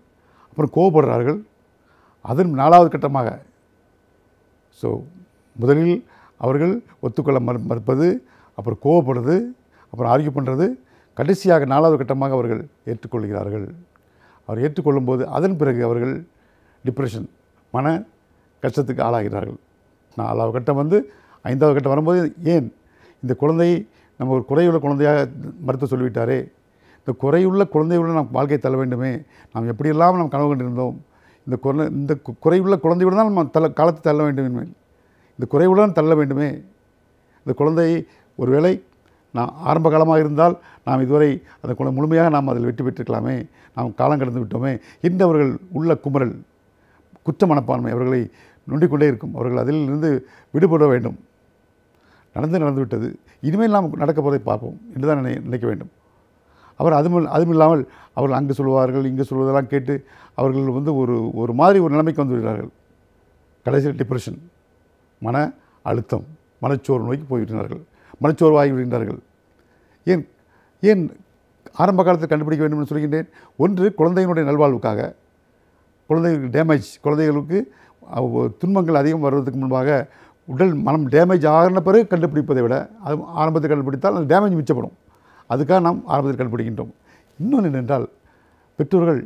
அப்புறம் கோவப்படுறார்கள். அதன் 4வது கட்டமாக முதலில் அவர்கள் ஒத்துக்கொள்ள மறுப்பது, அப்புறம் கோவப்படுறது, அப்புறம் ஆர்கியூ பண்ணுறது, கடைசியாக 4வது கட்டமாக அவர்கள் ஏற்றுக்கொள்கிறார்கள். அவர் ஏற்றுக்கொள்ளும்போது அதன் பிறகு அவர்கள் டிப்ரெஷன், மன கஷ்டத்துக்கு ஆளாகிறார்கள். 4வது கட்டம் வந்து 5வது கட்டம் வரும்போது, ஏன் இந்த குழந்தை நம்ம ஒரு குறையுள்ள குழந்தையாக மருத்துவர் சொல்லிவிட்டாரே, இந்த குறையுள்ள குழந்தையுடன் நாம் வாழ்க்கை தள்ள வேண்டுமே, நாம் எப்படியெல்லாம் நாம் கனவு கண்டிருந்தோம், இந்த குறையுள்ள குழந்தையுடன் தான் நம்ம காலத்தை தள்ள வேண்டுமே, இந்த குறைவுடன் தள்ள வேண்டுமே, இந்த குழந்தை ஒருவேளை நான் ஆரம்ப காலமாக இருந்தால் நாம் இதுவரை அந்த குழந்தை முழுமையாக நாம் அதில் வெற்றி பெற்றிருக்கலாமே, நாம் காலம் கடந்து விட்டோமே என்று அவர்கள் உள்ள குமரல், குற்ற மனப்பான்மை அவர்களை நொண்டிக்கொண்டே இருக்கும். அவர்கள் அதிலிருந்து விடுபட வேண்டும். நடந்து விட்டது, இனிமேல் நாம் நடக்க போவதை பார்ப்போம் என்று தான் நினைக்க வேண்டும். அவர் அதுவும் இல்லாமல் அவர்கள் அங்கு சொல்வார்கள் இங்கு சொல்வதெல்லாம் கேட்டு அவர்கள் வந்து ஒரு மாதிரி ஒரு நிலைமைக்கு வந்து விடுகிறார்கள். கடைசியில் டிப்ரெஷன், மன அழுத்தம், மனச்சோர்வு நோக்கி போய்விட்டார்கள், மனச்சோர்வாகி விடுகின்றார்கள். ஏன் ஏன் ஆரம்ப காலத்தில் கண்டுபிடிக்க வேண்டும் என்று சொல்கின்றேன். ஒன்று, குழந்தையினுடைய நல்வாழ்வுக்காக, குழந்தைகளுக்கு டேமேஜ், குழந்தைகளுக்கு துன்பங்கள் அதிகம் வருவதற்கு முன்பாக உடல் மனம் டேமேஜ் ஆகின பிறகு கண்டுபிடிப்பதை விட அது ஆரம்பத்தில் கண்டுபிடித்தால் அந்த டேமேஜ் மிச்சப்படும். அதுக்காக நாம் ஆரம்பத்தில் கண்டுபிடிக்கின்றோம். இன்னொன்று என்னென்றால், பெற்றோர்கள்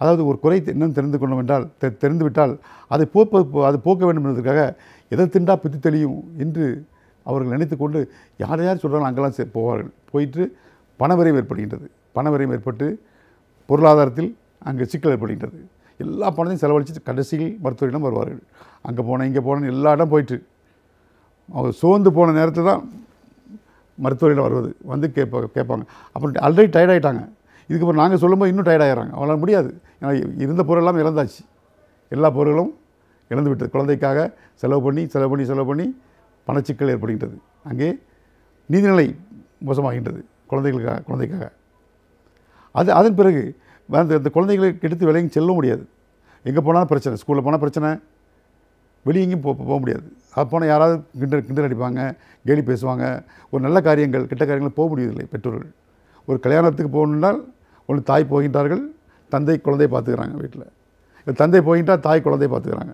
அதாவது ஒரு குறை இன்னும் தெரிந்து கொண்டோம் என்றால் தெரிந்துவிட்டால் அதை போக்க வேண்டும் என்பதற்காக எதை திண்டா பித்து தெளியும் என்று அவர்கள் நினைத்து கொண்டு யார் யார் சொல்கிறாலும் அங்கெல்லாம் போவார்கள். போயிட்டு பணவரையும் ஏற்படுகின்றது. பணவரையும் ஏற்பட்டு பொருளாதாரத்தில் அங்கே சிக்கல் ஏற்படுகின்றது. எல்லா பணத்தையும் செலவழித்து கடைசியில் மருத்துவரிடம் வருவார்கள். அங்கே போனேன் இங்கே போனேன் எல்லா இடம் போயிட்டு அவங்க சோர்ந்து போன நேரத்தில் தான் மருத்துவரிடம் வருவது. வந்து கேட்பாங்க. அப்புறம் ஆல்ரெடி டயர்டாகிட்டாங்க. இதுக்கப்புறம் நாங்கள் சொல்லும்போது இன்னும் டயர்டாகிறாங்க. அவங்களால முடியாது. ஏன்னா இருந்த பொருளெல்லாம் இழந்தாச்சு. எல்லா பொருளும் இழந்து விட்டது. குழந்தைக்காக செலவு பண்ணி பணச்சிக்கல் ஏற்படுகின்றது. அங்கே நீதிநிலை மோசமாகின்றது குழந்தைக்காக. அதன் பிறகு அந்த குழந்தைகளை எடுத்து விலையும் செல்ல முடியாது. எங்கே போனாலும் பிரச்சனை. ஸ்கூலில் போனால் பிரச்சனை, வெளியே எங்கேயும் போக முடியாது. அது போனால் யாராவது கிண்டல் அடிப்பாங்க, கேலி பேசுவாங்க. ஒரு நல்ல காரியங்கள் கெட்ட காரியங்கள் போக முடியவில்லை. பெற்றோர்கள் ஒரு கல்யாணத்துக்கு போகணுன்னால் ஒன்று தாய் போகின்றார்கள், தந்தை குழந்தையை பார்த்துக்கிறாங்க வீட்டில். தந்தை போகின்றால் தாய் குழந்தையை பார்த்துக்கிறாங்க.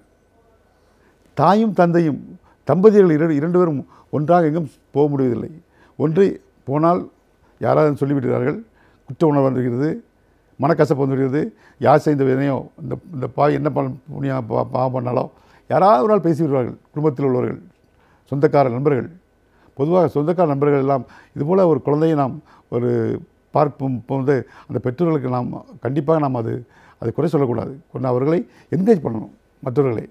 தாயும் தந்தையும் தம்பதியர்கள் இரண்டு பேரும் ஒன்றாக எங்கும் போக முடிவதில்லை. ஒன்று போனால் யாராவது சொல்லிவிடுகிறார்கள், குற்ற உணர்வு வந்துவிடுகிறது, மனக்கசப்பு வந்துவிடுகிறது. யார் செய்த வினையோ இந்த பாய் என்ன பாவம் பண்ணாலோ யாராவது ஒரு நாள் பேசிவிடுவார்கள். குடும்பத்தில் உள்ளவர்கள், சொந்தக்கார நண்பர்கள், பொதுவாக சொந்தக்கார நண்பர்கள் எல்லாம் இதுபோல் ஒரு குழந்தையை நாம் ஒரு பார்க்கும் போது அந்த பெற்றோர்களுக்கு நாம் கண்டிப்பாக நாம் அதை குறை சொல்லக்கூடாது. கொண்டு அவர்களை என்கரேஜ் பண்ணணும். மற்றவர்களை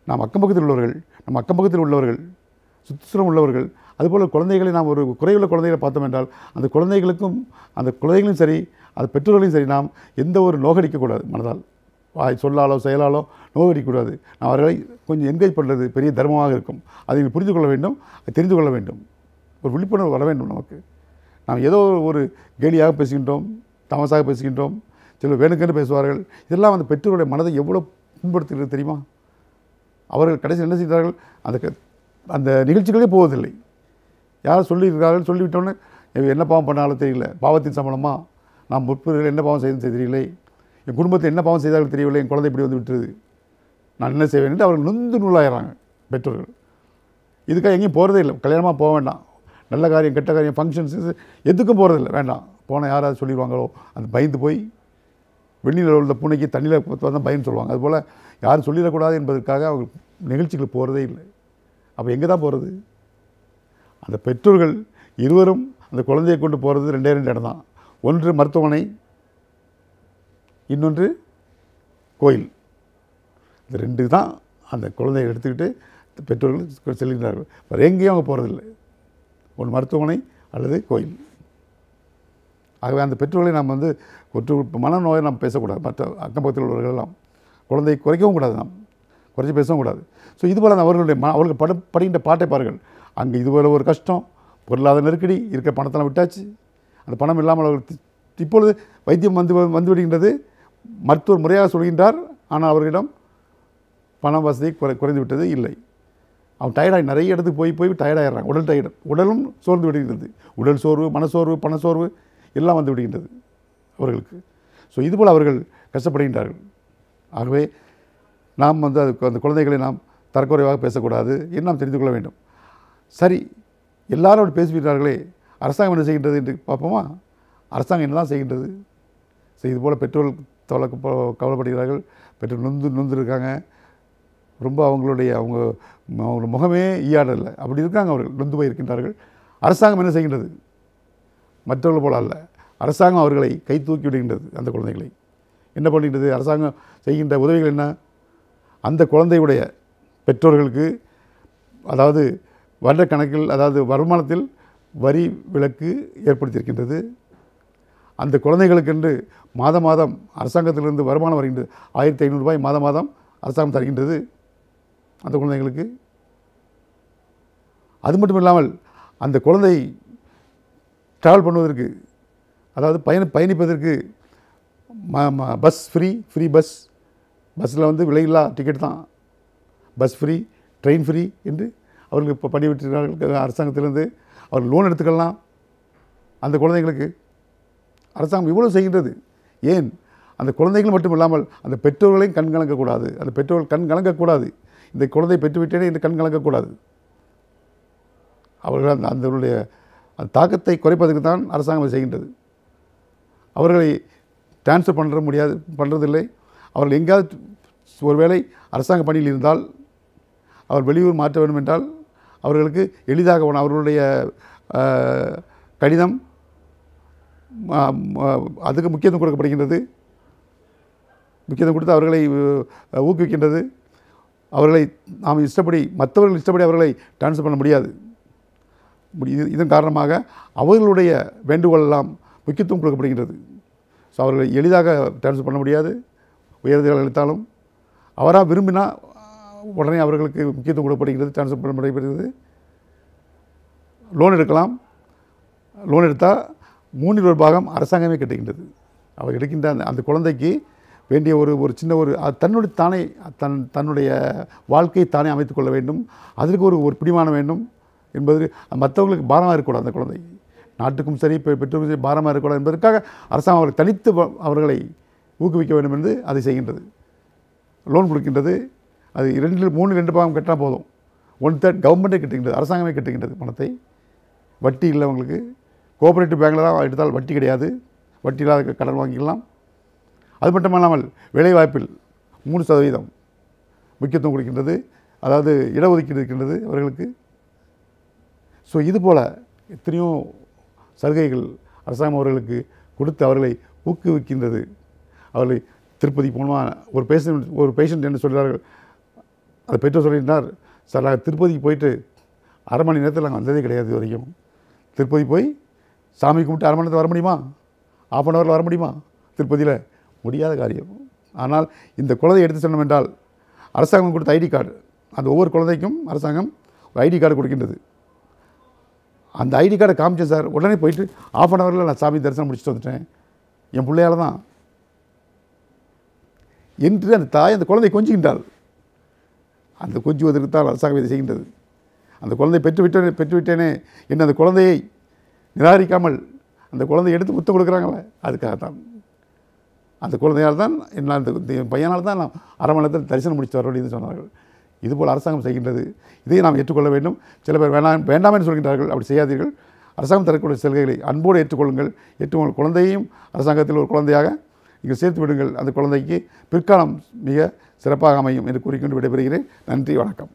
நாம் அக்கம் பக்கத்தில் உள்ளவர்கள் சுற்றுச்சூழல் உள்ளவர்கள் அதுபோல் குழந்தைகளை நாம் ஒரு குறையுள்ள குழந்தைகளை பார்த்தோம் என்றால் அந்த குழந்தைகளும் சரி அந்த பெற்றோர்களையும் சரி நாம் எந்த ஒரு நோகடிக்கக்கூடாது. மனதால் சொல்லாலோ செயலாலோ நோகடிக்கக்கூடாது. நாம் அவர்களை கொஞ்சம் என்கரேஜ் பண்ணுறது பெரிய தர்மமாக இருக்கும். அதை புரிந்து கொள்ள வேண்டும், அதை தெரிந்து கொள்ள வேண்டும். ஒரு விழிப்புணர்வு வர வேண்டும் நமக்கு. நாம் ஏதோ ஒரு கேலியாக பேசுகின்றோம், தமாசாக பேசுகின்றோம், சில வேணுக்கென்று பேசுவார்கள். இதெல்லாம் அந்த பெற்றோருடைய மனதை எவ்வளோ புண்படுத்துகிறது தெரியுமா? அவர்கள் கடைசியில் என்ன செய்தார்கள், அந்த நிகழ்ச்சிகளே போவதில்லை. யாரும் சொல்லியிருக்கார்கள், சொல்லிவிட்டோன்னே என்ன பாவம் பண்ணாலும் தெரியல, பாவத்தின் சம்பளமாக நாம் முற்பர்கள் என்ன பாவம் செய்து தெரியவில்லை, என் குடும்பத்தில் என்ன பாவம் செய்தாலும் தெரியவில்லை, என் குழந்தை இப்படி வந்து விட்டுருது, நான் என்ன செய்வேன் என்று அவர்கள் நொந்து நூலாகிறாங்க பெற்றோர்கள். இதுக்காக எங்கேயும் போகிறதே இல்லை. கல்யாணமாக போக வேண்டாம், நல்ல காரியம் கெட்ட காரியம் ஃபங்க்ஷன்ஸ் எதுக்கும் போகிறதில்லை, வேண்டாம். போனால் யாராவது சொல்லிடுவாங்களோ அந்த பயந்து போய் வெந்நீரில் உள்ள பூனைக்கு தண்ணியில் தான் பயன்னு சொல்லுவாங்க. அதுபோல் யாரும் சொல்லிடக்கூடாது என்பதற்காக அவங்க நிகழ்ச்சிகள் போகிறதே இல்லை. அப்போ எங்கே தான் போகிறது? அந்த பெற்றோர்கள் இருவரும் அந்த குழந்தையை கொண்டு போகிறது ரெண்டே இடம் தான். ஒன்று மருத்துவமனை, இன்னொன்று கோயில். இந்த ரெண்டு தான் அந்த குழந்தையை எடுத்துக்கிட்டு பெற்றோர்கள் செல்கின்றார்கள். வேறு எங்கேயும் அவங்க போகிறதில்லை. ஒன்று மருத்துவமனை அல்லது கோயில். ஆகவே அந்த பெற்றோர்களை நாம் மனநோயை நாம் பேசக்கூடாது. மற்ற அக்கம் பக்கத்தில் உள்ளவர்களெல்லாம் குழந்தையை குறைக்கவும் கூடாது, நாம் குறைச்சி பேசவும் கூடாது. ஸோ இதுபோல் அவர்கள் படுகின்ற பாட்டை பாருங்கள். அங்கே இதுபோல் ஒரு கஷ்டம், பொருளாதார நெருக்கடி, இருக்கிற பணத்தெல்லாம் விட்டாச்சு, அந்த பணம் இல்லாமல் அவர்கள் இப்பொழுது வைத்தியம் வந்து விடுகின்றது. மருத்துவர் முறையாக சொல்கின்றார், ஆனால் அவர்களிடம் பண வசதி குறைந்து விட்டது இல்லை. அவன் டயர்டாகி நிறைய இடத்துக்கு போய் டயர்டாகிடுறாங்க. உடலும் சோர்ந்து விடுகின்றது. உடல் சோர்வு, மனசோர்வு, பணசோர்வு எல்லாம் வந்து விடுகின்றது அவர்களுக்கு. ஸோ இதுபோல் அவர்கள் கஷ்டப்படுகின்றார்கள். ஆகவே நாம் அந்த குழந்தைகளை நாம் தரக்குறைவாக பேசக்கூடாது என்று நாம் தெரிந்து கொள்ள வேண்டும். சரி, எல்லாரும் அப்படி பேசிவிட்டார்களே, அரசாங்கம் என்ன செய்கின்றது என்று பார்ப்போமா? அரசாங்கம் என்ன தான் செய்கின்றது? ஸோ இதுபோல் பெற்றோர்கள் கவலைப்படுகிறார்கள். பெற்றோர் நொந்து இருக்காங்க. ரொம்ப அவங்க முகமே ஈயாடலை, அப்படி இருக்காங்க. அவர்கள் நொந்து போய் இருக்கின்றார்கள். அரசாங்கம் என்ன செய்கின்றது? மற்றவர்கள் போல அல்ல. அரசாங்கம் அவர்களை கை தூக்கி விடுகின்றது. அந்த குழந்தைகளை என்ன பண்ணுகின்றது? அரசாங்கம் செய்கின்ற உதவிகள் என்ன? அந்த குழந்தையுடைய பெற்றோர்களுக்கு அதாவது வருட கணக்கில், அதாவது வருமானத்தில் வரி விலக்கு ஏற்படுத்தியிருக்கின்றது. அந்த குழந்தைகளுக்கென்று மாதம் அரசாங்கத்திலிருந்து வருமானம் வருகின்றது. 1500 ரூபாய் மாதம் அரசாங்கம் தருகின்றது அந்த குழந்தைகளுக்கு. அது மட்டும் இல்லாமல் அந்த குழந்தை ட்ராவல் பண்ணுவதற்கு அதாவது பயணிப்பதற்கு பஸ் ஃப்ரீ பஸ்ஸில் வந்து விலையில்லா டிக்கெட் தான், பஸ் ஃப்ரீ, ட்ரெயின் ஃப்ரீ என்று அவர்கள் இப்போ பண்ணிவிட்டிருக்கிறார்கள். அரசாங்கத்திலிருந்து அவர்கள் லோன் எடுத்துக்கலாம். அந்த குழந்தைங்களுக்கு அரசாங்கம் இவ்வளோ செய்கின்றது. ஏன் அந்த குழந்தைகள் மட்டும் இல்லாமல் அந்த பெற்றோர்களையும் கண் கலங்கக்கூடாது. அந்த பெற்றோர்கள் கண் கலங்கக்கூடாது. இந்த குழந்தை பெற்றுவிட்டேனே என்று கண் கலங்கக்கூடாது. அவர்கள் அதனுடைய அந்த தாக்கத்தை குறைப்பதற்கு தான் அரசாங்கம் செய்கின்றது. அவர்களை டிரான்ஸ்ஃபர் பண்ணுறதில்லை. அவர்கள் எங்கேயாவது ஒருவேளை அரசாங்க பணியில் இருந்தால் அவர் வெளியூர் மாற்ற வேண்டும் என்றால் அவர்களுக்கு எளிதாக அவர்களுடைய கடிதம் அதுக்கு முக்கியத்துவம் கொடுக்கப்படுகின்றது. முக்கியத்துவம் கொடுத்து அவர்களை ஊக்குவிக்கின்றது. அவர்களை நாம் இஷ்டப்படி மற்றவர்கள் இஷ்டப்படி அவர்களை டிரான்ஸ்ஃபர் பண்ண முடியாது. இதன் காரணமாக அவர்களுடைய வேண்டுகோளெல்லாம் முக்கியத்துவம் கொடுக்கப்படுகின்றது. ஸோ அவர்களை எளிதாக டிரான்ஸ்ஃபர் பண்ண முடியாது. உயர்தல் அளித்தாலும் அவராக விரும்பினா உடனே அவர்களுக்கு முக்கியத்துவம் கொடுக்கப்படுகிறது, டிரான்ஸ்ஃபர் பண்ண நடைபெறுகிறது. லோன் எடுக்கலாம். லோன் எடுத்தால் 3 பாகம் அரசாங்கமே கட்டுகின்றது. அவர் எடுக்கின்ற அந்த குழந்தைக்கு வேண்டிய ஒரு சின்ன தன்னுடைய வாழ்க்கையை தானே அமைத்துக் கொள்ள வேண்டும். அதற்கு ஒரு பிடிமானம் வேண்டும் என்பது மற்றவங்களுக்கு பாரமாக இருக்கக்கூடாது. அந்த குழந்தை நாட்டுக்கும் சரி பெற்றோருக்கும் சரி பாரமாக இருக்கக்கூடாது என்பதற்காக அரசாங்கம் அவர்களை தனித்து அவர்களை ஊக்குவிக்க வேண்டும் என்று அதை செய்கின்றது. லோன் கொடுக்கின்றது. அது 2 பாகம் கட்டினா போதும். 1/3 கவர்மெண்ட்டே கட்டுகின்றது, அரசாங்கமே கட்டுகின்றது பணத்தை. வட்டி இல்லை. அவங்களுக்கு கோஆபரேட்டிவ் பேங்கில் தான் எடுத்தால் வட்டி கிடையாது. வட்டி இல்லாத கடன் வாங்கிக்கலாம். அது மட்டுமல்லாமல் வேலைவாய்ப்பில் 3% முக்கியத்துவம் கொடுக்கின்றது. அதாவது இடஒதுக்கீடு இருக்கின்றது அவர்களுக்கு. ஸோ இதுபோல் எத்தனையோ சலுகைகள் அரசாங்கம் அவர்களுக்கு கொடுத்து அவர்களை ஊக்குவிக்கின்றது. அவர்களை திருப்பதி போனோமா ஒரு பேஷண்ட் என்று சொல்கிறார்கள். அந்த பெற்றோர் சொல்லியிருந்தார், சார் நாங்கள் திருப்பதிக்கு போயிட்டு 1/2 மணி நேரத்தில் நாங்கள் வந்ததே கிடையாது. இது வரைக்கும் திருப்பதி போய் சாமி கும்பிட்டு 1/2 மணி நேரத்தில் வர முடியுமா? 1/2 ஹவரில் வர முடியுமா? திருப்பதியில் முடியாத காரியம். ஆனால் இந்த குழந்தையை எடுத்து சொன்னோம் என்றால் அரசாங்கம் கொடுத்த ஐடி கார்டு, அந்த ஒவ்வொரு குழந்தைக்கும் அரசாங்கம் ஒரு ஐடி கார்டு கொடுக்கின்றது. அந்த ஐடி கார்டை காமிச்சேன் சார், உடனே போயிட்டு 1/2 ஹவரில் நான் சாமி தரிசனம் முடிச்சுட்டு வந்துட்டேன், என் பிள்ளையால் தான் என்று அந்த தாய் அந்த குழந்தை கொஞ்சுகின்றாள். அந்த கொஞ்சுவதற்கு தான் அரசாங்கம் இதை செய்கின்றது. அந்த குழந்தை பெற்றுவிட்டேனே என்ன அந்த குழந்தையை நிராகரிக்காமல் அந்த குழந்தையை எடுத்து முத்தம் கொடுக்குறாங்களே, அதுக்காகத்தான். அந்த குழந்தையால் தான் என்ன அந்த பையனால் தான் நான் 1/2 மணி நேரத்தில் தரிசனம் முடித்து வர வேண்டியது சொன்னார்கள். இதுபோல் அரசாங்கம் செய்கின்றது. இதை நாம் ஏற்றுக்கொள்ள வேண்டும். சில பேர் வேண்டாம் என்று சொல்கின்றார்கள். அப்படி செய்யாதீர்கள். அரசாங்கம் தரக்கூடிய சலுகைகளை அன்போடு ஏற்றுக்கொள்ளுங்கள். குழந்தையையும் அரசாங்கத்தில் ஒரு குழந்தையாக நீங்கள் சேர்த்து விடுங்கள். அந்த குழந்தைக்கு பிற்காலம் மிக சிறப்பாக அமையும் என்று கூறிக்கொண்டு விடைபெறுகிறேன். நன்றி, வணக்கம்.